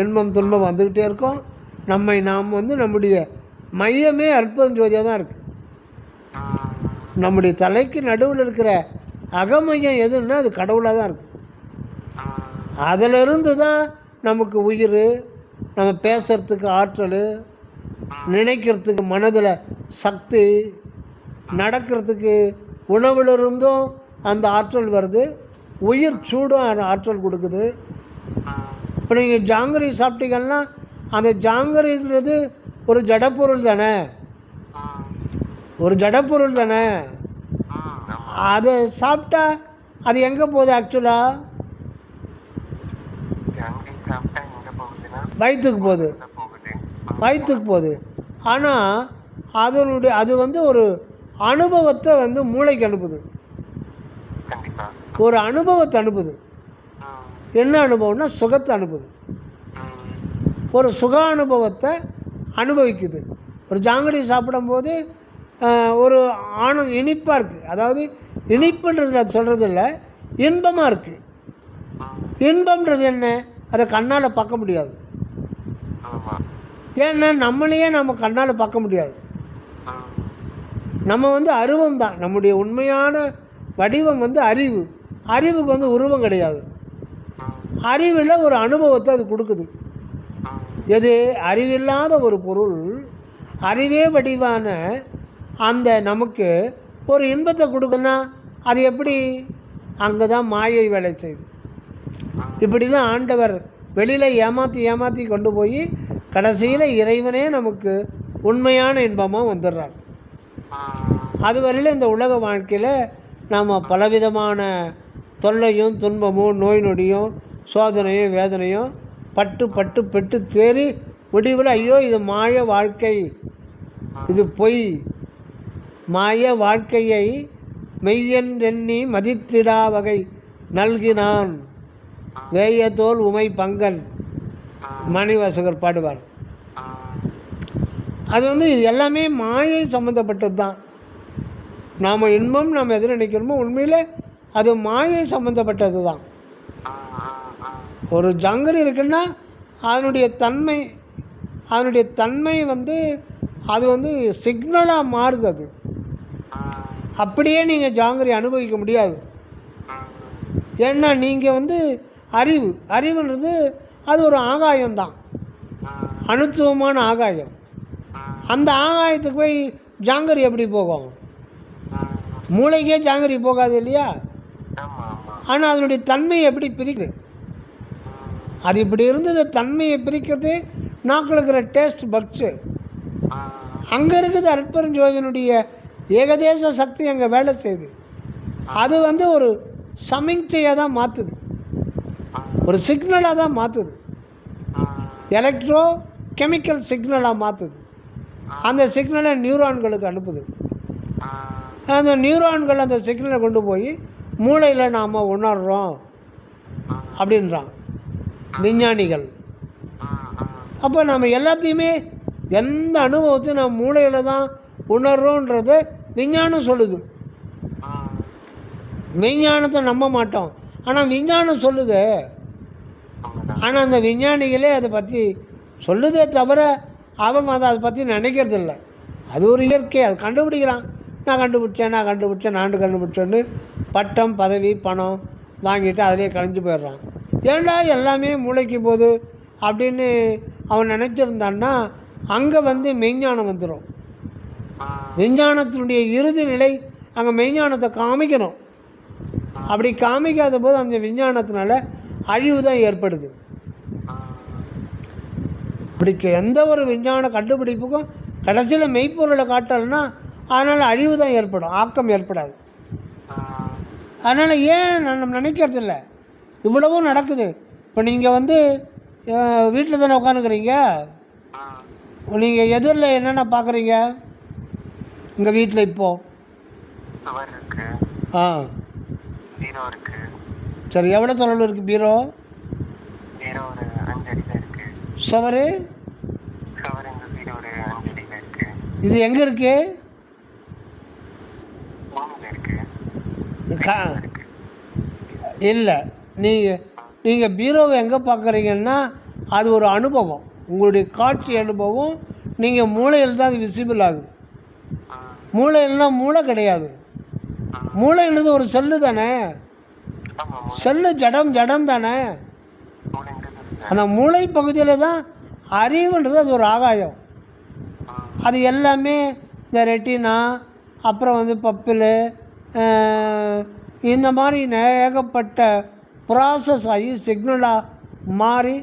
இன்பம் துன்பம் வந்துக்கிட்டே இருக்கும். நாம் வந்து நம்முடைய மையமே அற்பெருஞ்சோதியாக தான் இருக்குது. நம்முடைய தலைக்கு நடுவில் இருக்கிற அகமையம் எதுன்னா அது கடவுளாக தான் இருக்குது. அதிலிருந்து தான் நமக்கு உயிர், நம்ம பேசுகிறதுக்கு ஆற்றல், நினைக்கிறதுக்கு மனதில் சக்தி, நடக்கிறதுக்கு உணவிலிருந்தும் அந்த ஆற்றல் வருது, உயிர் சூடும் ஆற்றல் கொடுக்குது. இப்போ நீங்கள் ஜாங்கிரி சாப்பிட்டீங்கன்னா அந்த ஜாங்கிரிங்கிறது ஒரு ஜடப்பொருள் தானே, அதை சாப்பிட்டா அது எங்கே போகுது ஆக்சுவலாக? வயிற்றுக்கு போகுது. ஆனால் அது வந்து ஒரு அனுபவத்தை வந்து மூளைக்கு அனுப்புது, ஒரு அனுபவத்தை அனுப்புது. என்ன அனுபவம்னா சுகத்தை அனுப்புது, ஒரு சுக அனுபவத்தை அனுபவிக்குது. ஒரு ஜாங்கிரி சாப்பிடும்போது ஒரு இனிப்பாக இருக்குது. அதாவது இனிப்புன்றது அது சொல்கிறது இல்லை, இன்பமாக இருக்குது. இன்பம்ன்றது என்ன, அதை கண்ணால் பார்க்க முடியாது. ஏன்னா நம்மளையே நம்ம கண்ணால் பார்க்க முடியாது. நம்ம வந்து அருவம் தான், நம்முடைய உண்மையான வடிவம் வந்து அறிவுக்கு வந்து உருவம் கிடையாது. அறிவில் ஒரு அனுபவத்தை அது கொடுக்குது. எது அறிவில்லாத ஒரு பொருள் அறிவே வடிவான அந்த நமக்கு ஒரு இன்பத்தை கொடுக்குன்னா அது எப்படி? அங்கே தான் மாயை வேலை செய்யுது. இப்படி தான் ஆண்டவர் வெளியில் ஏமாற்றி கொண்டு போய் கடைசியில் இறைவனே நமக்கு உண்மையான இன்பமாக வந்துடுறார். அதுவரையில் இந்த உலக வாழ்க்கையில் நாம் பலவிதமான தொல்லையும் துன்பமும் நோய் நொடியும் சோதனையும் வேதனையும் பட்டு தேறி முடிவில் ஐயோ இது மாய வாழ்க்கை, இது பொய், மாய வாழ்க்கையை மெய்யன் எண்ணி மதித்திடா வகை நல்கினான் வேயத்தோல் உமை பங்கன் மணிவாசகர் பாடுவார். அது வந்து இது எல்லாமே மாயை சம்மந்தப்பட்டது தான். நாம் இன்பம் நாம் எது நினைக்கிறோமோ உண்மையில் அது மாயை சம்மந்தப்பட்டது தான். ஒரு ஜாங்கிரி இருக்குன்னா அதனுடைய தன்மை வந்து அது வந்து சிக்னலாக மாறுது. அது அப்படியே நீங்கள் ஜாங்கிரி அனுபவிக்க முடியாது. ஏன்னா நீங்கள் வந்து அறிவுன்றது அது ஒரு ஆகாயம்தான், அணுத்துவமான ஆகாயம். அந்த ஆகாயத்துக்கு போய் ஜாங்கிரி எப்படி போகும்? மூளைக்கே ஜாங்கிரி போகாது இல்லையா? ஆனால் அதனுடைய தன்மையை எப்படி பிரிக்குது? அது இப்படி இருந்தது, தன்மையை பிரிக்கிறது நாக்கில் இருக்கிற டேஸ்ட் பக்ஸு. அங்கே இருக்குது அற்பெருஞ்சோதியினுடைய ஏகதேச சக்தி அங்கே வேலை செய்யுது. அது வந்து ஒரு சமிக்ஞையாக தான் மாற்றுது, ஒரு சிக்னலாக தான் மாற்றுது, எலக்ட்ரோ கெமிக்கல் சிக்னலாக மாற்றுது. அந்த சிக்னலை நியூரான்களுக்கு அனுப்புது. அந்த நியூரான்கள் அந்த சிக்னலை கொண்டு போய் மூளையில் நாம் உணர்கிறோம். அப்படின்றான் விஞ்ஞானிகள். அப்போ நம்ம எல்லாத்தையுமே எந்த அனுபவத்தையும் நம்ம மூளையில் தான் உணர்றோன்றதை விஞ்ஞானம் சொல்லுது. விஞ்ஞானத்தை நம்ப மாட்டோம், ஆனால் விஞ்ஞானம் சொல்லுது. ஆனால் அந்த விஞ்ஞானிகளே அதை பற்றி சொல்லுதே தவிர அவங்க அதை பற்றி நினைக்கிறதில்ல. அது ஒரு இயற்கை, அது கண்டுபிடிக்கிறான். நான் கண்டுபிடிச்சேன்னு பட்டம் பதவி பணம் வாங்கிட்டு அதிலே கலைஞ்சு போயிடுறான். ஏன்டா எல்லாமே மூளைக்கு போகுது அப்படின்னு அவன் நினச்சிருந்தான்னா அங்கே மெய்ஞானம் வந்துடும். விஞ்ஞானத்தினுடைய இறுதி நிலை அங்கே மெய்ஞானத்தை காமிக்கணும். அப்படி காமிக்காத போது அந்த விஞ்ஞானத்தினால அழிவு தான் ஏற்படுது. இப்படி எந்த ஒரு விஞ்ஞான கண்டுபிடிப்புக்கும் கடைசியில் மெய்ப்பொருளை காட்டலைன்னா அதனால் அழிவு தான் ஏற்படும், ஆக்கம் ஏற்படாது. அதனால் ஏன் நம்ம நினைக்கிறதில்ல, இவ்வளவும் நடக்குது. இப்போ நீங்கள் வீட்டில் தானே உட்காந்துக்கிறீங்க, நீங்கள் எதிரில் என்னென்ன பார்க்குறீங்க உங்கள் வீட்டில் இப்போது? சரி, எவ்வளோ தொலைவில் இருக்குது பீரோ? சுவரு இது எங்கே இருக்கு? இல்லை, நீங்கள் பீரோவை எங்கே பார்க்குறீங்கன்னா அது ஒரு அனுபவம், உங்களுடைய காட்சி அனுபவம். நீங்கள் மூளையில் தான் அது விசிபிள் ஆகுது. மூளையில்னா மூளை கிடையாது. மூளைன்றது ஒரு செல்லு தானே, செல்லு ஜடம் தானே. அந்த மூளை பகுதியில் தான் அறிவுன்றது அது ஒரு ஆகாயம். அது எல்லாமே இந்த ரெட்டினா, அப்புறம் பப்பில், இந்த மாதிரி ஏகப்பட்ட ப்ராசஸ் ஆகி சிக்னலாக மாறி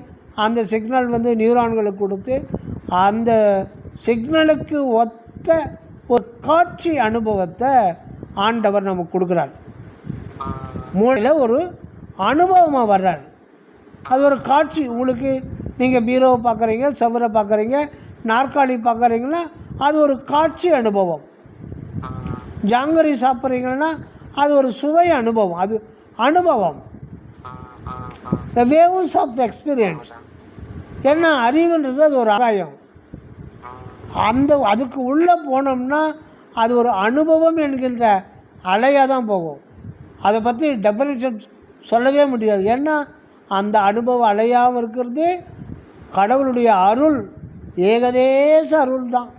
அந்த சிக்னல் நியூரான்களுக்கு கொடுத்து அந்த சிக்னலுக்கு ஒத்த ஒரு காட்சி அனுபவத்தை ஆண்டவர் நமக்கு கொடுக்குறார். மூளையில் ஒரு அனுபவமாக வர்றார். அது ஒரு காட்சி. உங்களுக்கு நீங்கள் பீரோவை பார்க்குறீங்க, செவரை பார்க்குறீங்க, நாற்காலி பார்க்குறீங்கன்னா அது ஒரு காட்சி அனுபவம். ஜாங்கரி சாப்பிட்றீங்கன்னா அது ஒரு சுவை அனுபவம். அது அனுபவம், த வேவ்ஸ் ஆஃப் எக்ஸ்பீரியன்ஸ். ஏன்னா அறிவுன்றது அது ஒரு ஆகாயம். அதுக்கு உள்ளே போனோம்னா அது ஒரு அனுபவம் என்கின்ற அலையாக தான் போகும். அதை பற்றி டெஃபினிஷன் சொல்லவே முடியாது. ஏன்னா அந்த அனுபவம் அலையாமல் இருக்கிறது கடவுளுடைய அருள், ஏகதேச அருள் தான்.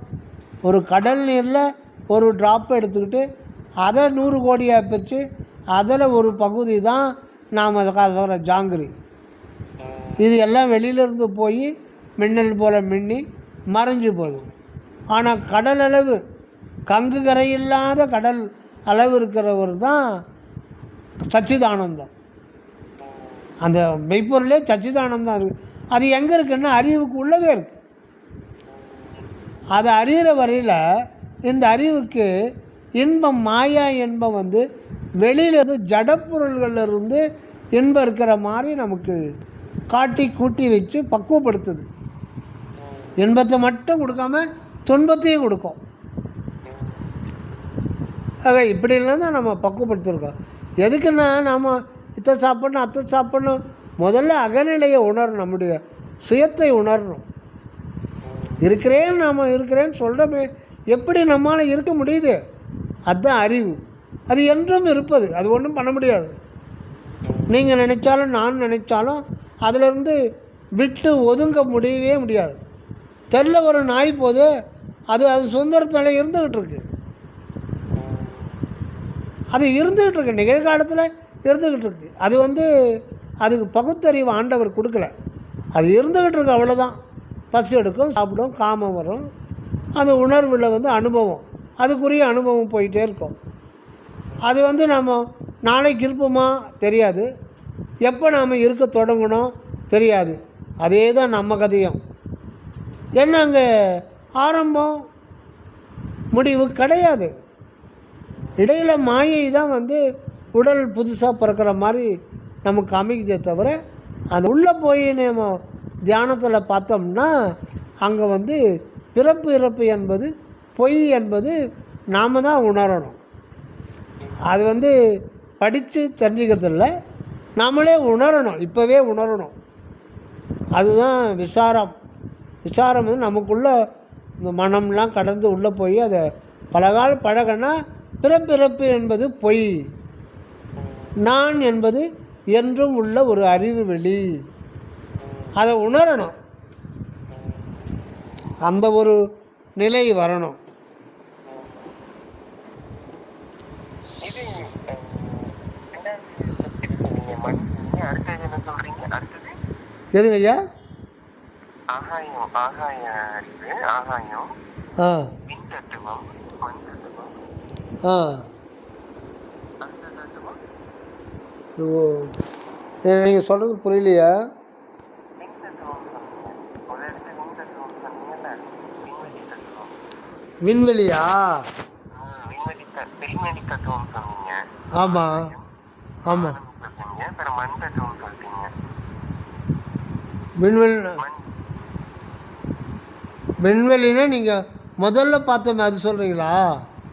ஒரு கடல் நீரில் ஒரு ட்ராப்பை எடுத்துக்கிட்டு அதை 100 கோடியாக பிரித்து அதில் ஒரு பகுதி தான் நாம் அதை ஜாங்கிரி. இது எல்லாம் வெளியிலேருந்து போய் மின்னல் போல் மின்னி மறைஞ்சு போதும். ஆனால் கடல் அளவு, கங்கு கரையில்லாத கடல் அளவு இருக்கிறவர் தான் சச்சிதானந்தம். அந்த மெய்ப்பொருளே சச்சிதானந்தம் இருக்குது. அது எங்கே இருக்குன்னா அறிவுக்கு உள்ளவே இருக்குது. அது அறிகிற வரையில் இந்த அறிவுக்கு இன்பம், மாயா இன்பம் வெளியிலிருந்து ஜடப்பொருள்களிலிருந்து இன்பம் இருக்கிற மாதிரி நமக்கு காட்டி கூட்டி வச்சு பக்குவப்படுத்துது. இன்பத்தை மட்டும் கொடுக்காம துன்பத்தையும் கொடுக்கும். ஆக இப்படிலாம் தான் நம்ம பக்குவப்படுத்திருக்கோம். எதுக்குன்னா நாம் இத்தை சாப்பிட்ணும் அத்தை சாப்பிட்ணும், முதல்ல அகநிலையை உணரணும், நம்முடைய சுயத்தை உணரணும். இருக்கிறேன்னு சொல்கிறோமே, எப்படி நம்மளால் இருக்க முடியுது? அதுதான் அறிவு. அது என்றும் இருப்பது, அது ஒன்றும் பண்ண முடியாது. நீங்கள் நினச்சாலும் நான் நினச்சாலும் அதிலிருந்து விட்டு ஒதுங்க முடியவே முடியாது. தெருல ஒரு நாய் போது அது சுதந்திரத்தில் இருந்துக்கிட்டு இருக்கு. அது இருந்துக்கிட்டு இருக்கு, நிகழ்காலத்தில் இருந்துக்கிட்டு இருக்கு. அது அதுக்கு பகுத்தறிவு ஆண்டவர் கொடுக்கல, அது இருந்துக்கிட்டு இருக்கு, அவ்வளோதான். பசி எடுக்கும், சாப்பிடும், காமம் வரும், அந்த உணர்வில் அனுபவம், அதுக்குரிய அனுபவம் போயிட்டே இருக்கும். அது நம்ம நாளைக்கு இருப்போமா தெரியாது, எப்போ நாம் இருக்க தொடங்கணும் தெரியாது. அதே தான் நம்ம கதையும். ஏன்னா அங்கே ஆரம்பம் முடிவு கிடையாது. இடையில் மாயை தான் உடல் புதுசாக பிறக்கிற மாதிரி நமக்கு அமைக்குதே தவிர, அது உள்ளே போய் நம்ம தியானத்தில் பார்த்தோம்னா அங்கே பிறப்பு இறப்பு என்பது பொய் என்பது நாம் தான் உணரணும். அது படித்து தெரிஞ்சுக்கிறது இல்லை, நம்மளே உணரணும், இப்போவே உணரணும். அதுதான் விசாரம். விசாரம் வந்து நமக்குள்ளே இந்த மனம்லாம் கடந்து உள்ளே போய் அதை பலகால் பழகனா பிறப்பிறப்பு என்பது பொய், நான் என்பது என்றும் உள்ள ஒரு அறிவு வெளி, அதை உணரணும். அந்த ஒரு நிலை வரணும். எதுங்க ஐயா? ஆகாயம், ஆகாய அறிவு, ஆகாயம், ஆ விண் தத்துவம், மண் தத்துவம், ஆ அந்த தத்துவம், நீங்கள் சொல்கிறது புரியலையா? விண் தத்துவம் சொன்னீங்க. ஒரு இடத்துல விண் தத்துவம் சொன்னீங்கல்ல, விண்வெளி தத்துவம். விண்வெளியா? விண்வெளி தத்துவம் சொன்னீங்க. ஆமாம் ஆமாம். சொல்றீங்க, அப்புறம் மண் தத்துவம் சொல்றீங்க. விண்வெளினா நீங்கள் முதல்ல பார்த்தோமே அது சொல்கிறீங்களா?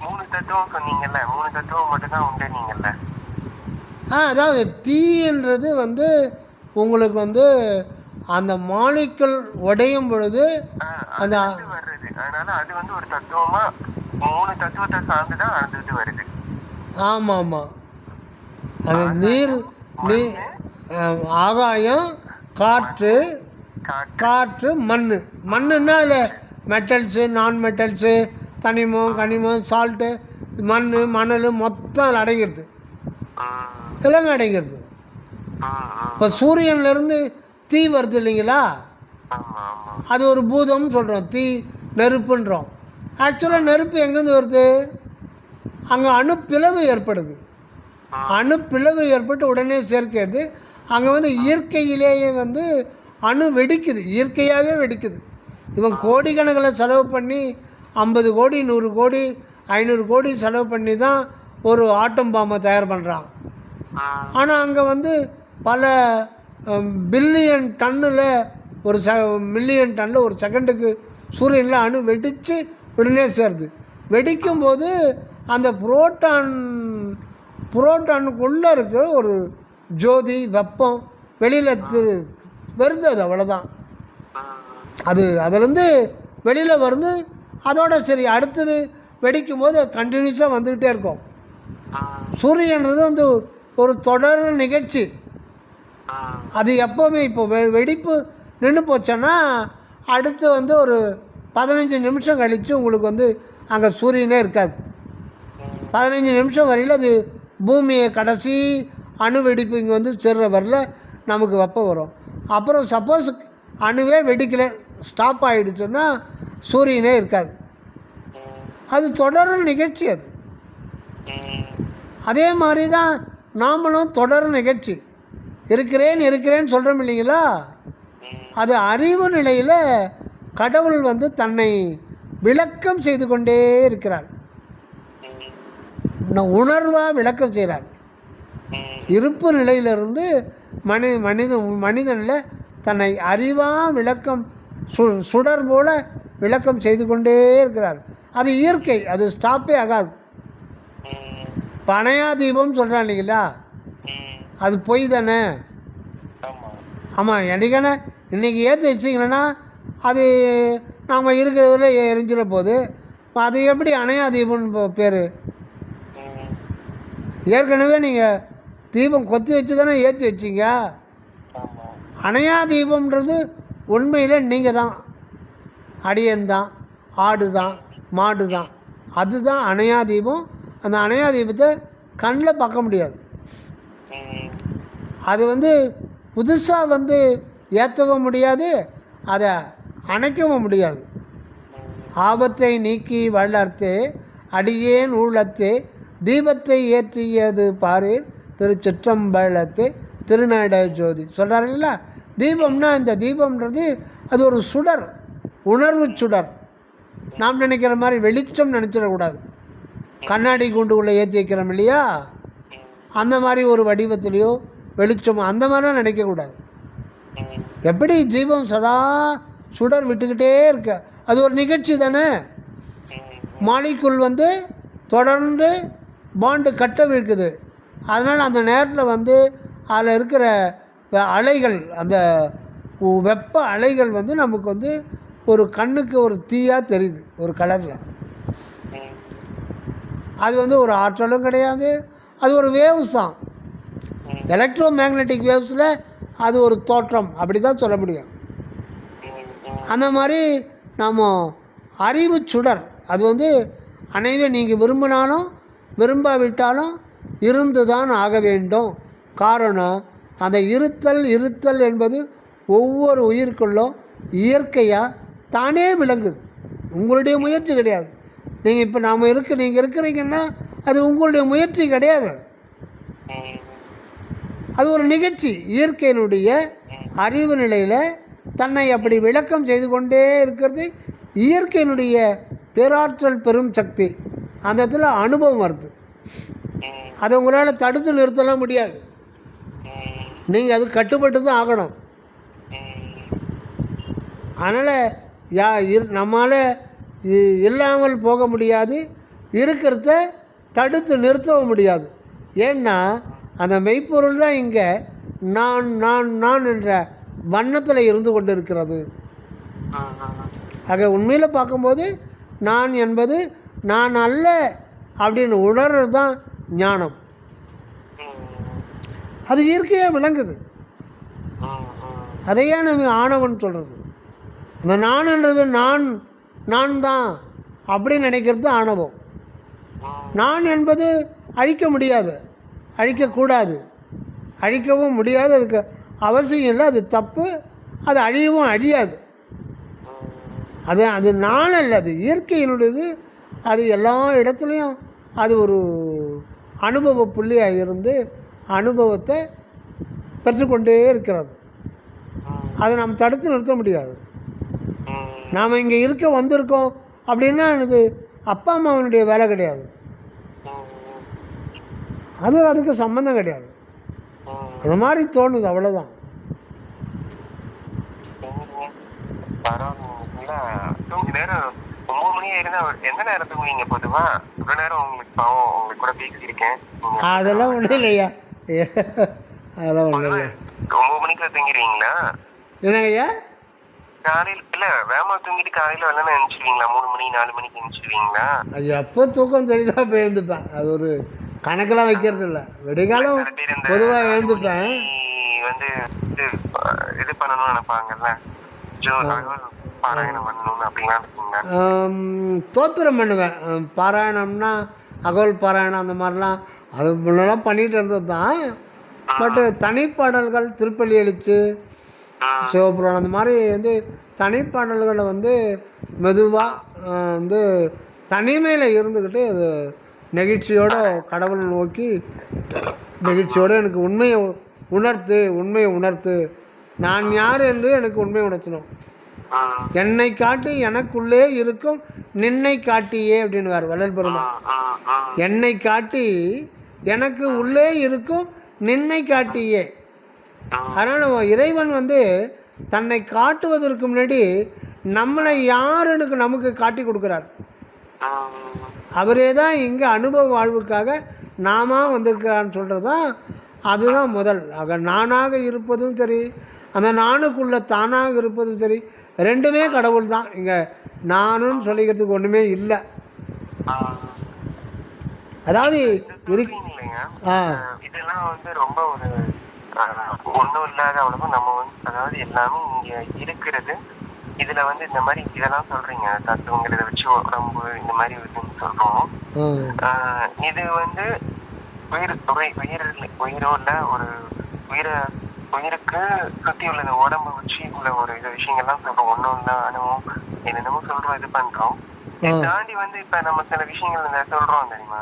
3 தத்துவம் சொன்னீங்கல்ல, 3 தத்துவம் மட்டும்தான் உண்டு நீங்கள்ல. அதாவது தீன்றது வந்து உங்களுக்கு வந்து அந்த மாலிக்குள் உடையும் பொழுது அந்த வருது. அதனால அது வந்து ஒரு தத்துவமா 3 தத்துவத்தை சார்ந்துதான் அது வருது. ஆமாம் ஆமாம். அது நீர், ஆகாயம், காற்று, காற்று, மண்ணுன்னா அதில் மெட்டல்ஸு, நான் மெட்டல்ஸு, தனிமம், கனிமம், சால்ட்டு, மணல் மொத்தம் அதில் அடங்கிடுது, எல்லாமே அடங்கிடுது. இப்போ சூரியன்லேருந்து தீ வருது இல்லைங்களா, அது ஒரு பூதம்னு சொல்கிறோம், தீ நெருப்புன்றோம். ஆக்சுவலாக நெருப்பு எங்கேருந்து வருது? அங்கே அணுப்பிளவு ஏற்படுது. அணுப்பிளவு ஏற்பட்டு உடனே சேர்க்கிறது. அங்கே வந்து இயற்கையிலேயே வந்து அணு வெடிக்குது, இயற்கையாகவே வெடிக்குது. இவன் கோடிக்கணக்கில் செலவு பண்ணி 50 கோடி 100 கோடி 500 கோடி செலவு பண்ணி தான் ஒரு ஆட்டம் பாம்பை தயார் பண்ணுறான். ஆனால் அங்கே வந்து பல பில்லியன் டன்னில் ஒரு மில்லியன் டன்னில் ஒரு செகண்டுக்கு சூரியனில் அணு வெடித்து உடனே சேருது. வெடிக்கும்போது அந்த புரோட்டானுக்குள்ளே இருக்கிற ஒரு ஜோதி வெப்பம் வெளியில் வருது, அது அவ்வளோதான். அது அதிலேருந்து வெளியில் வருது. அதோட சரி, அடுத்தது வெடிக்கும் போது அது கண்டினியூஸாக வந்துக்கிட்டே இருக்கும். சூரியன்றது வந்து ஒரு தொடர் நிகழ்ச்சி. அது எப்போவுமே இப்போ வெடிப்பு நின்று போச்சோன்னா அடுத்து வந்து ஒரு 15 நிமிஷம் கழித்து உங்களுக்கு வந்து அங்கே சூரியனே இருக்காது. 15 நிமிஷம் வரையில் அது பூமியை கடைசி அணு வெடிப்பு இங்கே வந்து சேர்ற வரல நமக்கு வெப்பம் வரும். அப்புறம் சப்போஸ் அணுவே வெடிக்கலை, ஸ்டாப் ஆகிடுச்சுன்னா சூரியனே இருக்காது. அது தொடர் நிகழ்ச்சி. அது அதே மாதிரி தான் நாமளும் தொடர் நிகழ்ச்சி. இருக்கிறேன்னு சொல்கிறோம் இல்லைங்களா, அது அறிவு நிலையில் கடவுள் வந்து தன்னை விளக்கம் செய்து கொண்டே இருக்கிறார். உணர்வாக விளக்கம் செய்கிறார். இருப்பு நிலையிலிருந்து மனிதனில் தன்னை அறிவாக விளக்கம் சுடர் போல விளக்கம் செய்து கொண்டே இருக்கிறார். அது இயற்கை, அது ஸ்டாப்பே ஆகாது. பனையா தீபம் சொல்கிறான் இல்லைங்களா, அது பொய் தானே? ஆமாம். என்னைக்கான இன்றைக்கி ஏற்றி வச்சிங்களேன்னா அது நாம் இருக்கிறதுல எரிஞ்சிட போகுது. அது எப்படி அணையா தீபம்னு பேர்? ஏற்கனவே நீங்கள் தீபம் கொத்தி வச்சு தானே ஏற்றி வச்சிங்க. அணையா தீபம்ன்றது உண்மையில் நீங்கள் தான், அடியன் தான், ஆடு தான், மாடு தான். அதுதான் அணையா தீபம். அந்த அணையா தீபத்தை கண்ணில் பார்க்க முடியாது. அது வந்து புதுசாக வந்து ஏற்றவும் முடியாது, அதை அணைக்கவும் முடியாது. ஆபத்தை நீக்கி வளர்த்தே அடியேன் ஊழத்தே தீபத்தை ஏற்றியது பாரீர் திருச்சிற்றம்பலத்தே திருநட ஜோதி சொல்கிறார் இல்லைங்களா. தீபம்னா இந்த தீபம்ன்றது அது ஒரு சுடர், உணர்வு சுடர். நாம் நினைக்கிற மாதிரி வெளிச்சம் நினச்சிடக்கூடாது. கண்ணாடி கூண்டுக்குள்ளே ஏற்றி வைக்கிறோம் இல்லையா, அந்த மாதிரி ஒரு வடிவத்துலேயோ வெளிச்சமோ அந்த மாதிரிலாம் நினைக்கக்கூடாது. எப்படி தீபம் சதா சுடர் விட்டுக்கிட்டே இருக்க, அது ஒரு நிகழ்ச்சி தானே. மாலிக்குள் வந்து தொடர்ந்து பாண்டு கட்ட வைக்குது. அதனால் அந்த நேரத்தில் வந்து அதில் இருக்கிற அலைகள், அந்த வெப்ப அலைகள் வந்து நமக்கு வந்து ஒரு கண்ணுக்கு ஒரு தீயாக தெரியுது ஒரு கலரில். அது வந்து ஒரு ஆற்றலும் கிடையாது, அது ஒரு வேவ்ஸ் தான். எலக்ட்ரோ மேக்னெட்டிக் வேவ்ஸில் அது ஒரு தோற்றம், அப்படி தான் சொல்ல முடியும். அந்த மாதிரி நாம் அறிவு சுடர், அது வந்து அனைவரும் நீங்கள் விரும்பினாலும் விரும்பாவிட்டாலும் இருந்து தான் ஆக வேண்டும். காரணம், அந்த இருத்தல் என்பது ஒவ்வொரு உயிருக்குள்ளும் இயற்கையாக தானே விளங்குது. உங்களுடைய முயற்சி கிடையாது. நீங்கள் இப்போ நீங்கள் இருக்கிறீங்கன்னா அது உங்களுடைய முயற்சி கிடையாது. அது ஒரு நிகழ்ச்சி. இயற்கையினுடைய அறிவு நிலையில் தன்னை அப்படி விளக்கம் செய்து கொண்டே இருக்கிறது இயற்கையினுடைய பேராற்றல் பெரும் சக்தி. அந்த இடத்துல அனுபவம் வருது. அதை உங்களால் தடுத்து நிறுத்தலாம் முடியாது. நீங்கள் அது கட்டுப்பட்டு தான் ஆகணும். அதனால் நம்மளால் இல்லாமல் போக முடியாது, இருக்கிறத தடுத்து நிறுத்தவும் முடியாது. ஏன்னா அந்த மெய்ப்பொருள் தான் இங்கே நான் நான் நான் என்ற வண்ணத்தில் இருந்து கொண்டு இருக்கிறது. ஆக உண்மையில் பார்க்கும்போது நான் என்பது நான் அல்ல அப்படின்னு உணர்றது தான் ஞானம். அது இயற்கையாக விளங்குது. அதையே நம்ம ஆணவன் சொல்கிறது. அந்த நான்ன்றது நான் தான் அப்படின்னு நினைக்கிறது ஆணவம். நான் என்பது அழிக்க முடியாது, அழிக்கக்கூடாது, அழிக்கவும் முடியாது, அதுக்கு அவசியம் இல்லை, அது தப்பு, அது அழியவும் அழியாது. அது நான் அல்ல, அது இயற்கையினுடையது. அது எல்லா இடத்துலையும் அது ஒரு அனுபவ புள்ளியாக இருந்து அனுபவத்தை பெற்றுக்கொண்டே இருக்கிறது. அதை நாம் தடுத்து நிறுத்த முடியாது. நாம் இங்கே வந்திருக்கோம் அப்படின்னா இது அப்பா அம்மாவனுடைய வேலை கிடையாது, அதுக்கு சம்மந்தம் கிடையாது. அந்த மாதிரி தோணுது, அவ்வளோதான். அதெல்லாம் ஒன்றும் இல்லையா, அதெல்லாம் ஒன்றும் இல்லை. 9 மணிக்கு தூங்கிடுவீங்களா? என்னங்கய்யா? காலையில் இல்லை வேமா தூங்கிட்டு காலையில் வெள்ளன எழுந்துருவீங்களா? 3 மணி 4 மணிக்கு எழுந்துருவீங்களா? அது எப்போ தூக்கம் தெரியுதா போய் எழுந்துப்பேன். அது ஒரு கணக்கெல்லாம் வைக்கிறது இல்லை. விடிகாலம் பொதுவாக எழுந்துப்பேன். வந்து இது பண்ணணும்னு நினைப்பாங்கல்ல, பாராயணம் பண்ணணும்னு அப்படிலாம் இருக்குங்களா? தோத்திரம் பண்ணுவேன். பாராயணம்னா அகோல் பாராயணம் அந்த மாதிரிலாம் அது முன்னெல்லாம் பண்ணிகிட்டு இருந்தது தான். பட்டு தனிப்பாடல்கள், திருப்பள்ளி எழுச்சி, சிவபுராணம், அந்த மாதிரி வந்து தனிப்பாடல்களை வந்து மெதுவாக வந்து தனிமையில் இருந்துக்கிட்டு அது நெகிழ்ச்சியோடு கடவுளை நோக்கி நெகிழ்ச்சியோடு எனக்கு உண்மையை உணர்த்து, நான் யார் என்று எனக்கு உண்மையை உணர்த்தணும். என்னை காட்டி எனக்குள்ளே இருக்கும் நின்னை காட்டியே அப்படின்னு வேறு வள்ளல் பெருமான். என்னை காட்டி எனக்கு உள்ளே இருக்கும் நின்னை காட்டியே. அதனால் இறைவன் வந்து தன்னை காட்டுவதற்கு முன்னாடி நம்மளை யாருன்னு நமக்கு காட்டி கொடுக்குறார். அவரே தான் இங்கே அனுபவ வாழ்வுக்காக நாம வந்திருக்கிறான்னு சொல்கிறது தான், அதுதான் முதல். ஆக நானாக இருப்பதும் சரி, அந்த நானுக்குள்ளே தானாக இருப்பதும் சரி, ரெண்டுமே கடவுள் தான். இங்கே நானும் சொல்லிக்கிறதுக்கு ஒன்றுமே இல்லை. அதாவது இதெல்லாம் வந்து ரொம்ப ஒரு ஒன்றும் இல்லாத அவ்வளவு நம்ம வந்து, அதாவது எல்லாமே இங்கே இருக்கிறது. இதில் வந்து இந்த மாதிரி இதெல்லாம் சொல்கிறீங்க, தத்துவங்கள் இதை வச்சு உடம்பு இந்த மாதிரி இதுன்னு சொல்கிறோம். இது வந்து உயிரோட ஒரு உயிருக்கு சுற்றி உள்ள உடம்பு வச்சு உள்ள ஒரு இது விஷயங்கள்லாம் சொல்கிறோம். ஒன்றும் இல்லை அனுபவம் என்னென்னமோ சொல்கிறோம், இது பண்ணுறோம். இதை தாண்டி வந்து இப்போ நம்ம சில விஷயங்கள் இந்த சொல்கிறோம் தெரியுமா,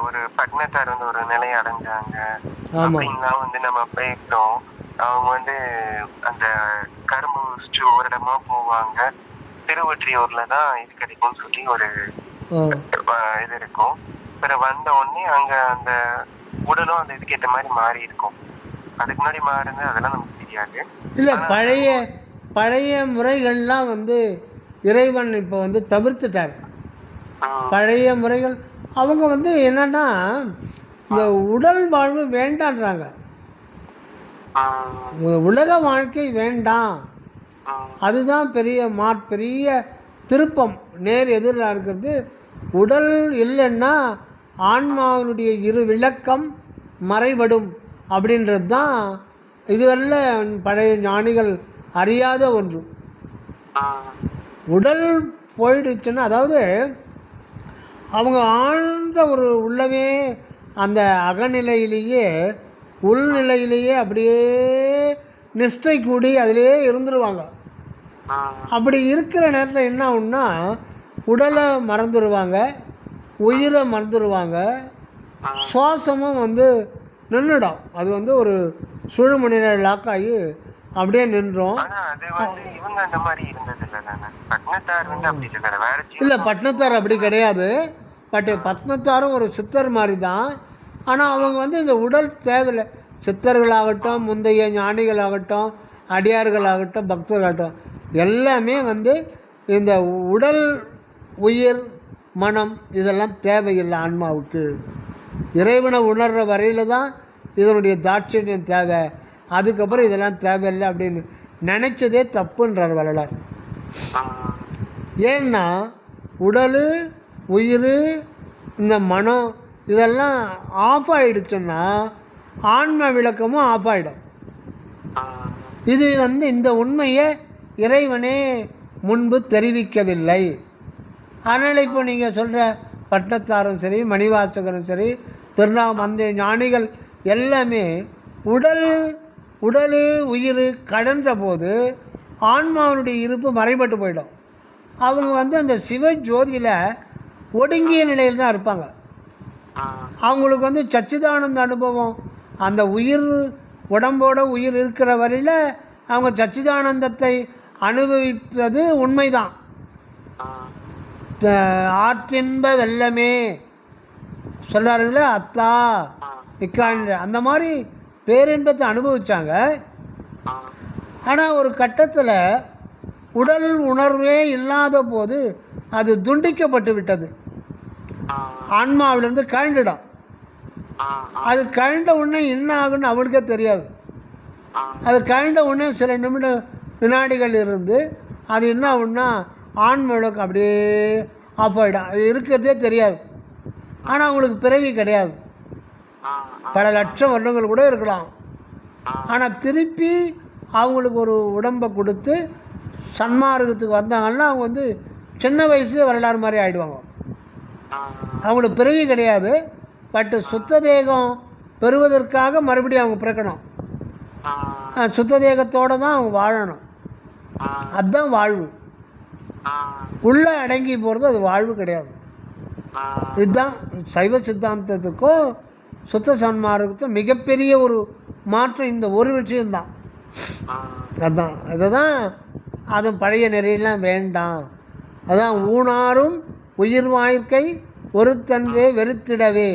ஒரு பட்னத்தார் வந்து ஒரு நிலையை அடைஞ்சாங்க அப்படின்லாம் வந்து நம்ம பேசுறோம். அவங்க வந்து அந்த கரும்பு வச்சுட்டு ஒரு இடமா போவாங்க, திருவொற்றியூர்ல தான் இது கிடைக்கும்னு சொல்லி ஒரு இது இருக்கும். பிறகு வந்த உடனே அங்க அந்த உடலும் அந்த இதுக்கேற்ற மாதிரி மாறி இருக்கும். அதுக்கு முன்னாடி மாறுது அதெல்லாம் நமக்கு தெரியாது. இல்லை, பழைய முறைகள்லாம் வந்து இறைவன் இப்போ வந்து தவிர்த்துட்டார். பழைய முறைகள் அவங்க வந்து என்னன்னா இந்த உடல் வாழ்வு வேண்டான்றாங்க. உலக வாழ்க்கை வேண்டாம். அதுதான் பெரிய திருப்பம். நேர் எதிராக இருக்கிறது. உடல் இல்லைன்னா ஆன்மாவினுடைய இரு விளக்கம் மறைபடும் அப்படின்றது தான் இதுவரையில் பழைய ஞானிகள் அறியாத ஒன்று. உடல் போயிடுச்சுன்னா, அதாவது அவங்க ஆழ்ந்த ஒரு உள்ளவே அந்த அகநிலையிலேயே உள்நிலையிலேயே அப்படியே நிஷ்டை கூடி அதிலே இருந்துருவாங்க. அப்படி இருக்கிற நேரத்தில் என்ன ஆகுன்னா, உடலை மறந்துடுவாங்க, உயிரை மறந்துடுவாங்க, சுவாசமும் நின்றுடும். அது ஒரு சுழுமணியில் லாக் ஆகி அப்படியே நின்றோம். இல்லை, பட்னத்தார் அப்படி கிடையாது. பட் பட்னத்தாரும் ஒரு சித்தர் மாதிரி தான். ஆனால் அவங்க இந்த உடல் தேவையில்லை. சித்தர்களாகட்டும், முந்தைய ஞானிகளாகட்டும், அடியார்களாகட்டும், பக்தர்களாகட்டும், எல்லாமே இந்த உடல், உயிர், மனம் இதெல்லாம் தேவையில்லை ஆன்மாவுக்கு. இறைவனை உணர்கிற வரையில் தான் இதனுடைய தாட்சியம் தேவை. அதுக்கப்புறம் இதெல்லாம் தேவையில்லை அப்படின்னு நினச்சதே தப்புன்றார் வள்ளலார். ஏன்னா உடல், உயிர், இந்த மனம் இதெல்லாம் ஆஃப் ஆகிடுச்சுன்னா ஆன்ம விளக்கமும் ஆஃப் ஆகிடும். இது இந்த உண்மையை இறைவனே முன்பு தெரிவிக்கவில்லை. அதனால் இப்போ நீங்கள் சொல்கிற பட்டத்தாரும் சரி, மணிவாசகரும் சரி, திருநாமந்த ஞானிகள் எல்லாமே உடல், உயிர் கடன்ற போது ஆன்மாவனுடைய இருப்பு மறைபட்டு போயிடும். அவங்க அந்த சிவ ஜோதியில் ஒடுங்கிய நிலையில் தான் இருப்பாங்க. அவங்களுக்கு சச்சிதானந்த அனுபவம், அந்த உயிர் உடம்போட உயிர் இருக்கிற வரையில் அவங்க சச்சிதானந்தத்தை அனுபவிப்பது உண்மைதான். ஆற்றின்ப வெள்ளமே சொல்கிறாருங்களே, அத்தா இக்கான்ற அந்த மாதிரி பேரின்பத்தை அனுபவித்தாங்க. ஆனால் ஒரு கட்டத்தில் உடல் உணர்வே இல்லாத போது அது துண்டிக்கப்பட்டு விட்டது. ஆன்மாவிலேருந்து கழண்டிடும். அது கழண்ட உடனே என்ன ஆகுன்னு அவனுக்கே தெரியாது. அது கழண்ட உடனே சில வினாடிகள் இருந்து அது என்ன ஆகுன்னா ஆன்மாவுக்கு அப்படியே ஆஃப் ஆகிடும். அது இருக்கிறதே தெரியாது. ஆனால் அவங்களுக்கு பிறவி கிடையாது. பல லட்சம் வருடங்கள் கூட இருக்கலாம். ஆனால் திருப்பி அவங்களுக்கு ஒரு உடம்பை கொடுத்து சன்மார்க்கத்துக்கு வந்தாங்கன்னா அவங்க சின்ன வயசுலேயே வரலாறு மாதிரி ஆகிடுவாங்க. அவங்களுக்கு பிறவி கிடையாது. பட்டு சுத்த தேகம் பெறுவதற்காக மறுபடியும் அவங்க பிறக்கணும். சுத்த தேகத்தோடு தான் அவங்க வாழணும். அதுதான் வாழ்வு. உள்ளே அடங்கி போகிறது அது வாழ்வு கிடையாது. இதுதான் சைவ சித்தாந்தத்துக்கும் சுத்த சன்மார்க்கத்துக்கும் மிகப்பெரிய ஒரு மாற்றம். இந்த ஒரு விஷயம்தான். அதுதான் இதுதான் அது பழைய நெறியெல்லாம் வேண்டாம். அதான் ஊனாரும் உயிர் வாழ்க்கை ஒருத்தன்றே வெறுத்திடவே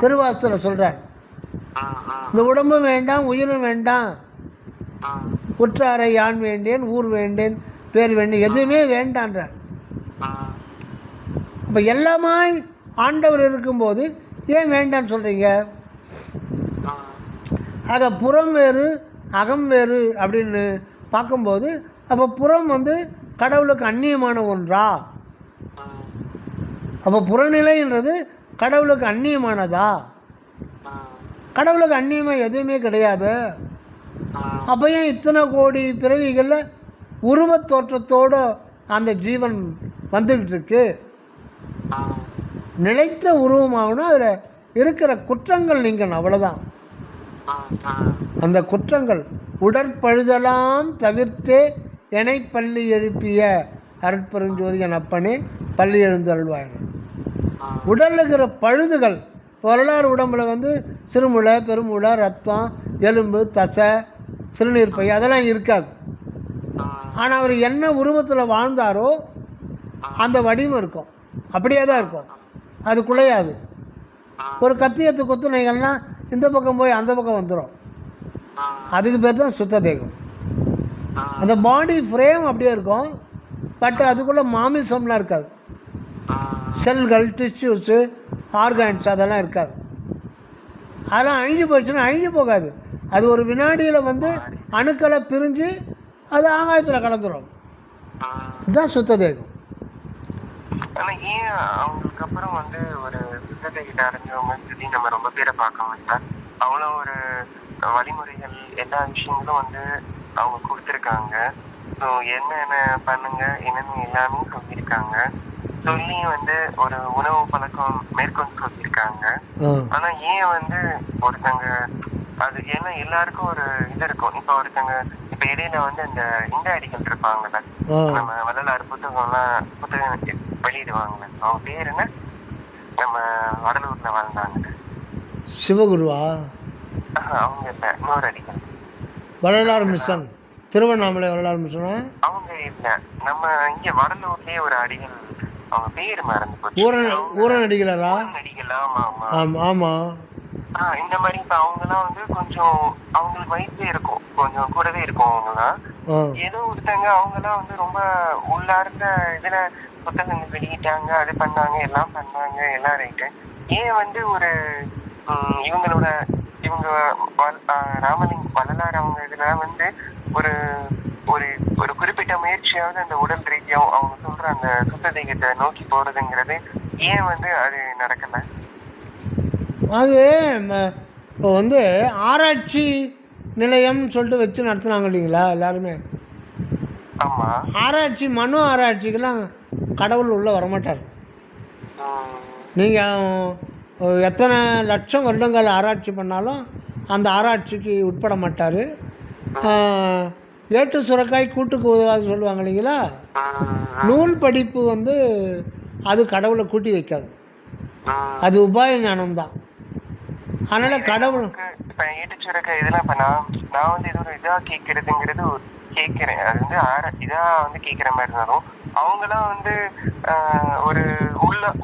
திருவாசூரில் சொல்கிறார். இந்த உடம்பும் வேண்டாம், உயிரும் வேண்டாம், உற்றாரை யான் வேண்டேன், ஊர் வேண்டேன், பேர் வேண்டேன், எதுவுமே வேண்டான்றார். அப்போ எல்லாமாய் ஆண்டவர் இருக்கும்போது ஏன் வேண்டான்னு சொல்கிறீங்க? ஆக புறம் வேறு அகம் வேறு அப்படின்னு பார்க்கும்போது அப்போ புறம் கடவுளுக்கு அந்நியமான ஒன்றா? அப்போ புறநிலைன்றது கடவுளுக்கு அந்நியமானதா? கடவுளுக்கு அந்நியமாக எதுவுமே கிடையாது. அப்போ ஏன் இத்தனை கோடி பிறவிகளில் உருவத் தோற்றத்தோடு அந்த ஜீவன் வந்துக்கிட்டு இருக்கு? நிலைத்த உருவமாகணும். அதில் இருக்கிற குற்றங்கள் நீங்கணும், அவ்வளோதான். அந்த குற்றங்கள் உடற்பழுதெல்லாம் தவிர்த்தே எனை பள்ளி எழுப்பிய அருட்பெருஞ்சோதியன் அப்பனே பள்ளி எழுந்தருள்வாங்க. உடலில் இருக்கிற பழுதுகள் வரலாறு உடம்புல சிறுமுளை, பெருமுளை, ரத்தம், எலும்பு, தசை, சிறுநீர் பை அதெல்லாம் இருக்காது. ஆனால் அவர் என்ன உருவத்தில் வாழ்ந்தாரோ அந்த வடிவம் இருக்கும், அப்படியே தான் இருக்கும், அது குலையாது. ஒரு கத்தியத்து குத்துணைகள்லாம் இந்த பக்கம் போய் அந்த பக்கம் வந்துடும். அதுக்கு பேர் தான் சுத்த தேகம். அந்த பாடி ஃப்ரேம் அப்படியே இருக்கும், பட் அதுக்குள்ளே மாமிசம்லாம் இருக்காது. செல்கள், டிஷ்யூஸு, ஆர்கான்ஸ் அதெல்லாம் இருக்காது. அதெல்லாம் அழிஞ்சு போச்சுன்னா அழிஞ்சு போகாது, அது ஒரு வினாடியில் வந்து அணுக்களை பிரிஞ்சு அது ஆகாயத்தில் கலந்துரும். இதுதான் சுத்த தேகம். ஆனா ஏன் அவங்களுக்கு அப்புறம் வந்து ஒரு சுத்தத்தை கிட்ட அடைஞ்சவங்க திடீர்னு நம்ம ரொம்ப பேரை பார்க்க முடியல? அவ்வளோ ஒரு வழிமுறைகள் எல்லா விஷயங்களும் வந்து அவங்க கொடுத்துருக்காங்க. ஸோ என்னென்ன பண்ணுங்க என்னென்ன எல்லாமே சொல்லியிருக்காங்க. சொல்லி வந்து ஒரு உணவு பழக்கம் மேற்கொண்டு சொல்லியிருக்காங்க. ஆனா ஏன் வந்து ஒருத்தங்க அது ஏன்னா எல்லாருக்கும் ஒரு இது இருக்கும். இப்ப ஒருத்தங்க இப்ப இடையில வந்து இந்த அடிகள் இருப்பாங்கல்ல, நம்ம வள்ளலார் புத்தகம் வெளியிடுவாங்கல்ல, அவங்க பேர் என்ன, நம்ம வடலூர்ல வாழ்ந்தாங்க சிவகுருவா, அவங்க இல்ல, இன்னொரு அடிகள் வள்ளலார் மிஷன், திருவண்ணாமலை வள்ளலார் மிஷனா, அவங்க இல்ல, நம்ம இங்க வடலூர்லயே ஒரு அடிகள், அவங்க பேரு மறந்து போச்சு. ஊரன் அடிகளா? அடிகள், ஆமா ஆமா ஆமா. இந்த மாதிரி இப்ப அவங்க எல்லாம் வந்து கொஞ்சம் அவங்களுக்கு வயசே இருக்கும், கொஞ்சம் கூடவே இருக்கும். அவங்கலாம் ஏதோ ஒருத்தங்க அவங்க எல்லாம் வந்து ரொம்ப உள்ளார்ந்த இதுல புத்தகங்கள் வெளியிட்டாங்க, அது பண்ணாங்க, எல்லாம் பண்ணாங்க, எல்லாம் ரைட்டு. ஏன் வந்து ஒரு இவங்களோட இவங்க வள்ளலார் அவங்க இதுல வந்து ஒரு ஒரு ஒரு குறிப்பிட்ட முயற்சியாவது அந்த உடல் ரீதியாவும் அவங்க சொல்ற அந்த சுத்த தெய்வத்தை நோக்கி போறதுங்கிறது ஏன் வந்து அது நடக்கல? அது இப்போ வந்து ஆராய்ச்சி நிலையம்னு சொல்லிட்டு வச்சு நடத்துனாங்க இல்லைங்களா எல்லாருமே. ஆமாம். ஆராய்ச்சி மனு ஆராய்ச்சிக்கெல்லாம் கடவுள் உள்ளே வரமாட்டார். நீங்கள் எத்தனை லட்சம் வருடங்கள் ஆராய்ச்சி பண்ணாலும் அந்த ஆராய்ச்சிக்கு உட்பட மாட்டார். ஏட்டு சுரக்காய் கூட்டுக்கு உதவாது சொல்லுவாங்க இல்லைங்களா. நூல் படிப்பு வந்து அது கடவுளை கூட்டி வைக்காது, அது உபாய ஞானம்தான். அதனால் கடவுள் இப்போ ஏட்டு சுரக்காய் இதெல்லாம் இப்போ நான் வந்து இது ஒரு இதாக கேட்குறதுங்கிறது கேட்குறேன். அது வந்து இதாக வந்து கேட்குற மாதிரி இருந்தாலும் அவங்களாம் வந்து ஒரு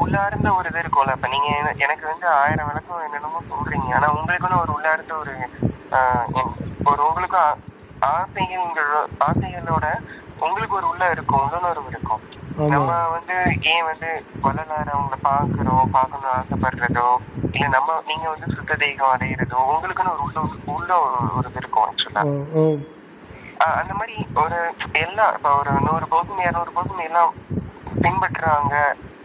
உள்ளார்ந்த ஒரு இது இருக்கும்ல. இப்போ நீங்கள் எனக்கு வந்து 1000 விளக்கம் என்னென்னமோ சொல்கிறீங்க, ஆனால் உங்களுக்குன்னு ஒரு உள்ளார்ந்த ஒரு உங்களுக்கும் ஆசைகளோட உங்களுக்கு ஒரு உள்ள இருக்கும், உள்ளுணர்வு இருக்கும். நம்ம வந்து ஏன் வந்து வள்ளலார் அவங்களை பார்க்கணும் ஆசைப்படுறதோ, இல்ல நீங்க வந்து சுத்த தெய்வம் அடையிறதோ, உங்களுக்குன்னு ஒரு உள்ள ஒரு இது இருக்கும் ஆக்சுவலா. அந்த மாதிரி ஒரு எல்லாம் இப்ப ஒரு 100% 200% எல்லாம் பின்பற்றுறாங்க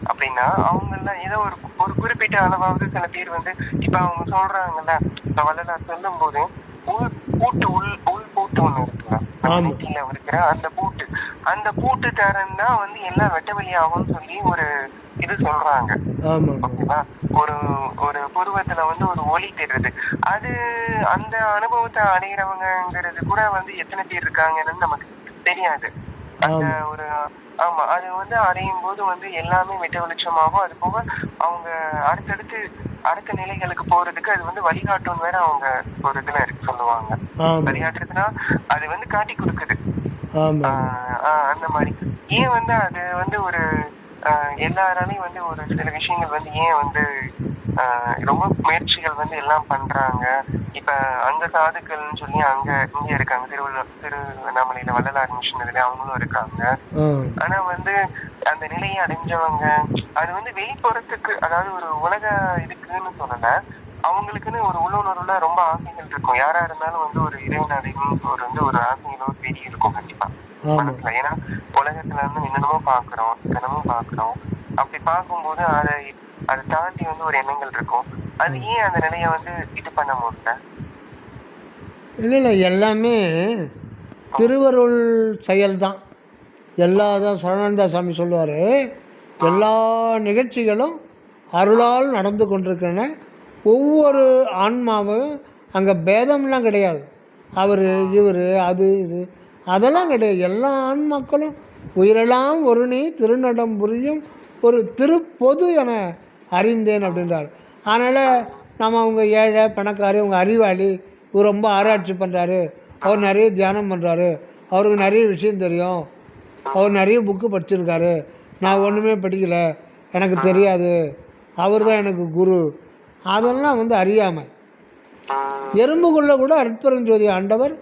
அப்படின்னா அவங்க எல்லாம் ஏதோ ஒரு குறிப்பிட்ட அளவாவது சில பேர் வந்து இப்ப அவங்க சொல்றாங்கல்ல, இப்ப வள்ளலார் சொல்லும் போது உள் பூட்டு ஒண்ணு இருக்குல்ல, நெத்தியில இருக்கிற அந்த பூட்டுக்காரன் தான் வந்து எல்லாம் வெட்ட வெளியாகும்னு சொல்லி ஒரு இது சொல்றாங்க. ஓகேவா? ஒரு புருவத்துல வந்து ஒரு ஒளி தெரியுது. அது அந்த அனுபவத்தை அடைகிறவங்கிறது கூட வந்து எத்தனை பேர் இருக்காங்கன்னு நமக்கு தெரியாது. அந்த ஒரு ஆமா, அது வந்து அடையும் போது வந்து எல்லாமே வெட்ட வெளிச்சமாகும். அது போக அவங்க அடுத்த நிலைகளுக்கு போறதுக்கு அது வந்து வழிகாட்டும் வேற அவங்க ஒரு இதுல இருக்கு சொல்லுவாங்க. வழிகாட்டுறதுன்னா அது வந்து காட்டி கொடுக்குது. அந்த மாதிரி ஏன் வந்து அது வந்து ஒரு எல்லாராலையும் வந்து ஒரு சில விஷயங்கள் வந்து ஏன் வந்து ரொம்ப முயற்சிகள் வந்து எல்லாம் பண்றாங்க. இப்ப அங்க சாதுக்கள்னு சொல்லி இங்க இருக்காங்க, திருவண்ணாமலையில வள்ளலார் மிஷன் இதுல அவங்களும் இருக்காங்க. ஆனா வந்து அந்த நிலையை அடைஞ்சவங்க அது வந்து வெளிப்புறத்துக்கு, அதாவது ஒரு உலக இதுக்குன்னு சொல்லல, அவங்களுக்குன்னு ஒரு உள்ளுணர்வுல ரொம்ப ஆசைகள் இருக்கும். யாரா இருந்தாலும் வந்து ஒரு இறைவன் அடையணும் ஒரு ஆசைகளோ பெரிய இருக்கும் கண்டிப்பா மனசுல. ஏன்னா உலகத்துல இருந்து என்னென்னமோ பாக்குறோம். அப்படி பார்க்கும்போது அதை தாண்டி வந்து ஒரு எண்ணங்கள் இருக்கும். அது ஏன் அந்த நிலையை வந்து இது பண்ண முடியல? இல்லை எல்லாமே திருவருள் செயல்தான். எல்லாதான் சரணானந்த சாமி சொல்லுவார், எல்லா நிகழ்ச்சிகளும் அருளால் நடந்து கொண்டிருக்கின்றன. ஒவ்வொரு ஆன்மாவும் அங்கே பேதம்லாம் கிடையாது, அவர் இவர் அது இது அதெல்லாம் கிடையாது. எல்லா ஆன்மாக்களும் உயிரெல்லாம் ஒரு நீ திருநடம் புரியும் ஒரு திருப்பொது என அறிந்தேன் அப்படின்றார். அதனால் நம்ம அவங்க ஏழை பணக்காரி, அவங்க அறிவாளி, இவர் ரொம்ப ஆராய்ச்சி பண்ணுறாரு, அவர் நிறைய தியானம் பண்ணுறாரு, அவருக்கு நிறைய விஷயம் தெரியும், அவர் நிறைய புக்கு படிச்சிருக்காரு, நான் ஒன்றுமே படிக்கலை, எனக்கு தெரியாது, அவர் தான் எனக்கு குரு, அதெல்லாம் வந்து அறியாமல். எறும்புக்குள்ளே கூட அற்பெருஞ்சோதி ஆண்டவர்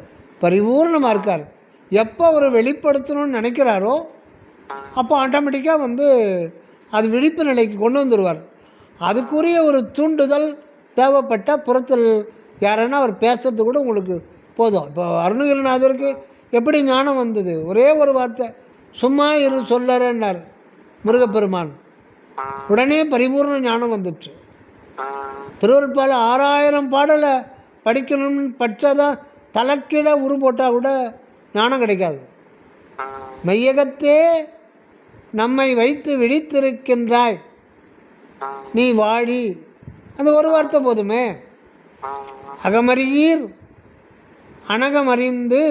பரிபூர்ணமாக இருக்கார். எப்போ அவர் வெளிப்படுத்தணும்னு நினைக்கிறாரோ அப்போ ஆட்டோமேட்டிக்காக வந்து அது விழிப்பு நிலைக்கு கொண்டு வந்துடுவார். அதுக்குரிய ஒரு தூண்டுதல் தேவைப்பட்ட புறத்தில் யாருன்னா அவர் பேசுறது கூட உங்களுக்கு போதும். இப்போ அருணகிரிநாதருக்கு எப்படி ஞானம் வந்தது? ஒரே ஒரு வார்த்தை, சும்மா இரு சொல்லறன்னார் முருகப்பெருமான். உடனே பரிபூர்ண ஞானம் வந்துடுச்சு. திருவருட்பால 6000 பாடலை படிக்கணும்னு படித்தாதான் தலைக்கீழ உரு போட்டால் கூட ஞானம் கிடைக்காது. மையகத்தே நம்மை வைத்து விழித்திருக்கின்றாய் நீ வாழி, அந்த ஒரு வார்த்தை போதுமே. அகமறியீர் அனகமறிந்து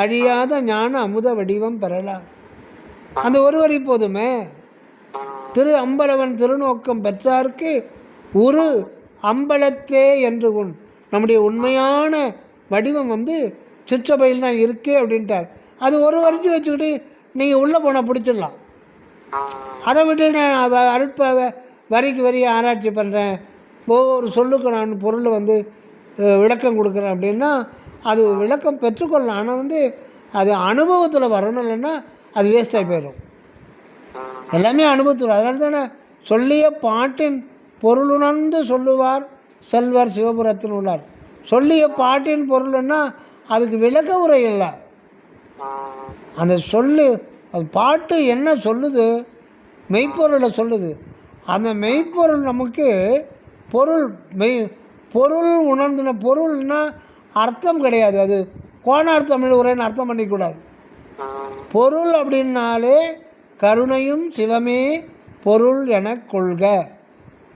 அழியாத ஞான அமுத வடிவம் பெறலாம், அந்த ஒரு வரி போதுமே. திரு அம்பலவன் திருநோக்கம் பெற்றார்க்கு ஒரு அம்பலத்தே என்று நம்முடைய உண்மையான வடிவம் வந்து சிற்றபையில் தான் இருக்குது அப்படின்ட்டார். அது ஒரு வரிச்சு வச்சுக்கிட்டு நீங்கள் உள்ளே போனால் பிடிச்சிடலாம். அதை விட்டு நான் அருட்பாவை வரிக்கு வரி ஆராய்ச்சி பண்ணுறேன், ஒவ்வொரு சொல்லுக்கு நான் பொருள் வந்து விளக்கம் கொடுக்குறேன் அப்படின்னா அது விளக்கம் பெற்றுக்கொள்ளலாம். ஆனால் வந்து அது அனுபவத்தில் வரணும், இல்லைன்னா அது வேஸ்டாகி போயிடும். எல்லாமே அனுபவத்தில். அதனால தானே சொல்லிய பாட்டின் பொருளுணர்ந்து சொல்லுவார் செல்வர் சிவபுரத்தின் உள்ளார். சொல்லிய பாட்டின் பொருள்னா அதுக்கு விளக்க உரை இல்லை. அந்த சொல்லு அது பாட்டு என்ன சொல்லுது, மெய்ப்பொருளை சொல்லுது. அந்த மெய்ப்பொருள் நமக்கு பொருள் பொருள் உணர்ந்தின பொருள்னா அர்த்தம் கிடையாது. அது கோணார் தமிழ் உரைன்னு அர்த்தம் பண்ணிக்கூடாது. பொருள் அப்படின்னாலே கருணையும் சிவமே பொருள் என கொள்க.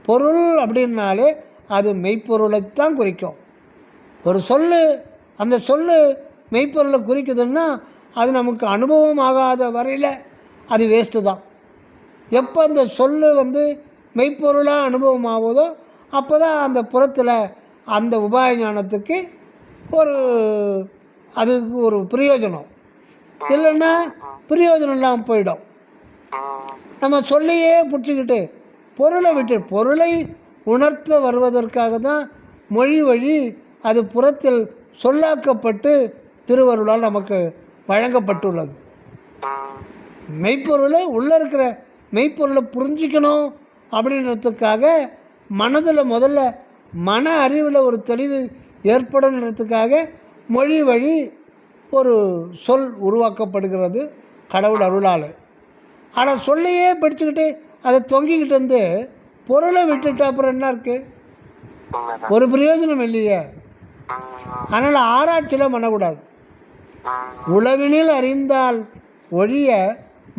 பொருள் அப்படின்னாலே அது மெய்ப்பொருளைத்தான் குறிக்கும். ஒரு சொல்லு, அந்த சொல்லு மெய்ப்பொருளை குறிக்குதுன்னா அது நமக்கு அனுபவம் ஆகாத வரையில் அது வேஸ்ட்டு தான். எப்போ அந்த சொல்லு வந்து மெய்ப்பொருளாக அனுபவம் ஆகுதோ அப்போ தான் அந்த புறத்தில் அந்த உபாய ஞானத்துக்கு அதுக்கு ஒரு பிரயோஜனம். இல்லைன்னா பிரயோஜனம் இல்லாமல் போயிடும். நம்ம சொல்லையே பிடிச்சிக்கிட்டு பொருளை விட்டு பொருளை உணர்த்த வருவதற்காக தான் மொழி வழி அது புறத்தில் சொல்லாக்கப்பட்டு திருவருளால் நமக்கு வழங்கப்பட்டுள்ளது. மெய்ப்பொருளை உள்ளே இருக்கிற மெய்ப்பொருளை புரிஞ்சிக்கணும் அப்படின்றதுக்காக மனதில் முதல்ல மன அறிவில் ஒரு தெளிவு ஏற்படணுன்றதுக்காக மொழி வழி ஒரு சொல் உருவாக்கப்படுகிறது கடவுள் அருளால். ஆனால் சொல்லையே படிச்சுக்கிட்டு அதை தொங்கிக்கிட்டு வந்து பொருளை விட்டுட்டு அப்புறம் என்ன இருக்குது? ஒரு பிரயோஜனம் இல்லையே. அதனால் ஆராய்ச்சியில் பண்ணக்கூடாது. உளவினில் அறிந்தால் ஒழிய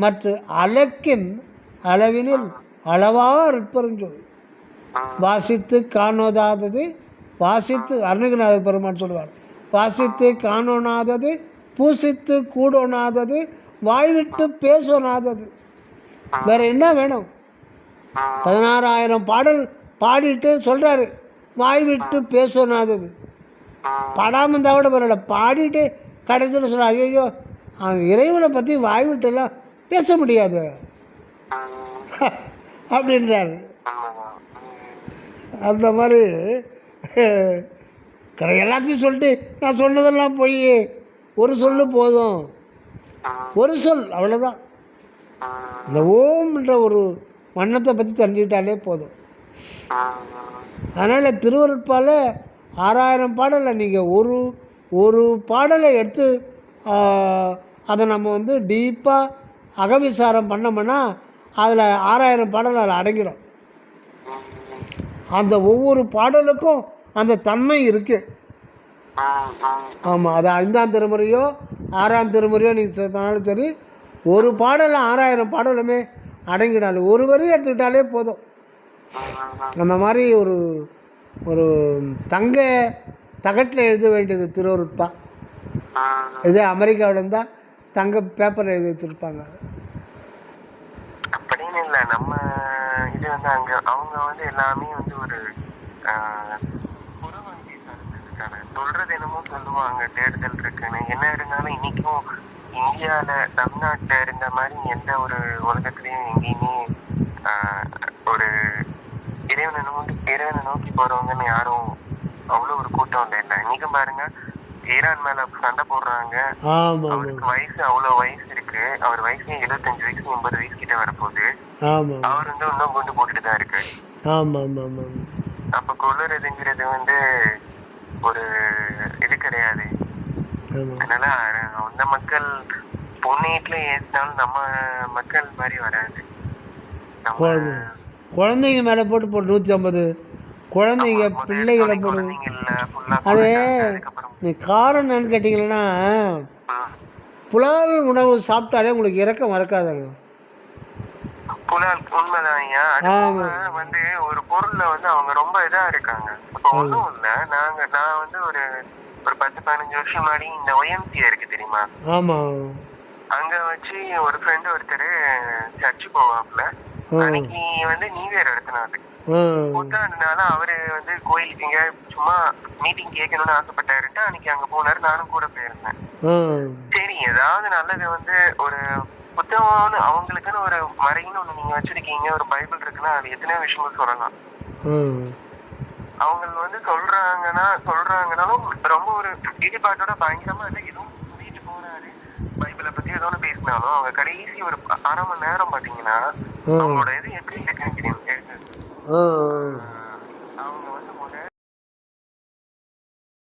மற்ற அலக்கின் அளவினில் அளவா அற்பருஞ்சொல் வாசித்து காணோதாதது வாசித்து அருணகிரிநாத பெருமான் சொல்லுவார், வாசித்து காணோனாதது பூசித்து கூடோனாதது வாய்விட்டு பேசோனாதது. வேறு என்ன வேணும்? 16000 பாடல் பாடிட்டு சொல்கிறாரு வாய் விட்டு பேசோனாதது. பாடாமல் இருந்தால் கூட பரவாயில்ல, பாடிட்டு கடைசியில் சொல்கிறார் ஐயோ இறைவனை பற்றி வாய் விட்டுலாம் பேச முடியாது அப்படின்றாரு. அந்த மாதிரி எல்லாத்தையும் சொல்லிட்டு நான் சொன்னதெல்லாம் போய் ஒரு சொல்லு போதும், ஒரு சொல் அவ்வளோதான். இந்த ஓம்ன்ற ஒரு வண்ணத்தை பற்றி தெரிஞ்சுக்கிட்டாலே போதும். அதனால் திருவருட்பால 6000 பாடலில் நீங்கள் ஒரு பாடலை எடுத்து அதை நம்ம வந்து டீப்பாக அகவிசாரம் பண்ணோம்னா அதில் 6000 பாடல் அதில் அடங்கிடும். அந்த ஒவ்வொரு பாடலுக்கும் அந்த தன்மை இருக்குது. ஆமாம், அது 5ஆம் திருமுறையோ 6ஆம் திருமுறையோ நீங்கள் சொன்னாலும் சரி, ஒரு பாடலில் 6000 பாடலுமே அடங்கிடாலும் ஒரு வரி எடுத்துக்கிட்டாலே போதும். அந்த மாதிரி ஒரு தங்க தகட்டில் எழுத வேண்டியது திருவருட்பா. இதே அமெரிக்காவில் இருந்தால் தங்க பேப்பரில் எழுதி வச்சுருப்பாங்க. அப்படின்னு இல்லை, நம்ம இது வந்து அங்கே அவங்க வந்து எல்லாமே வந்து ஒரு புறவங்கி சார்ந்ததுக்கான சொல்கிறது என்னமோ சொல்லுவாங்க, தேடுதல் இருக்குன்னு. என்ன இருந்தாலும் இன்றைக்கும் இந்தியாவில் தமிழ்நாட்டில் இருந்த மாதிரி எந்த ஒரு உலகத்துலேயும் எங்கேயுமே ஒரு இறைவனை நோக்கி போகிறவங்கன்னு யாரும் அவ்வளோ ஒரு கூட்டம் இல்லை. இன்றைக்கும் பாருங்க, ஈரான் மேலே சண்டை போடுறாங்க. அவருக்கு வயசு அவ்வளோ வயசு இருக்கு, அவர் வயசு 75 வயசு 80 வயசு கிட்ட வரப்போகுது. அவர் வந்து இன்னும் குண்டு போட்டுட்டு தான் இருக்கு. ஆமாம் ஆமாம் ஆமாம். அப்போ கொள்ளுறதுங்கிறது வந்து ஒரு இது கிடையாது. ஆமாம். அதனால அந்த மக்கள் பொண்ணீட்டுல ஏற்றினாலும் நம்ம மக்கள் மாதிரி வராது. நம்ம குழந்தைங்க மேலே போட்டு 150 குழந்தைங்க பிள்ளைகளை போட்டு. குழந்தைங்கள்ல ஃபுல்லா அது அதுக்கப்புறம் நீ காரணம் என்னன்னு கேட்டிங்கன்னா, புலால் உணவு சாப்பிட்டாலே உங்களுக்கு இறக்கம் மறக்காதாங்க. புலால் உண்மைதான் ஐயா. அது போக வந்து ஒரு பொருள்ல வந்து அவங்க ரொம்ப இதா இருக்காங்க. இப்ப ஒண்ணும் இல்ல, நான் வந்து ஒரு 10-15 வருஷம் முன்னாடி இந்த OMCA இருக்கு தெரியுமா? ஆமாம். அங்க வச்சு ஒரு ஃப்ரெண்ட் ஒருத்தர் சர்ச்சு போவாப்ல. அன்னைக்கு வந்து நியூ இயர் நடத்தினாரு. புத்தாண்டுனால அவரு வந்து கோயிலுக்கு இங்க சும்மா மீட்டிங் கேட்கணும்னு ஆசைப்பட்டாருன்ட்டு அன்னைக்கு அங்க போனாரு. நானும் கூட போயிருந்தேன். சரி, ஏதாவது நல்லது வந்து ஒரு புத்தகம்னு அவங்களுக்குன்னு ஒரு மறைன்னு ஒண்ணு நீங்க வச்சிருக்கீங்க, ஒரு பைபிள் இருக்குன்னா அது எத்தனையோ விஷயங்கள் சொல்லலாம். அவங்க வந்து சொல்றாங்கனாலும் ரொம்ப ஒரு ஈடுபாட்டோட பயங்கரமா இல்லை எதுவும் சொல்லிட்டு போறாரு. பைபிளை பத்தி ஏதோ ஒன்று பேசினாலும் அவங்க கடைசி ஒரு 1/2 மணி நேரம் பாத்தீங்கன்னா அவங்களோட இது எப்படி இருக்குன்னு தெரியும்.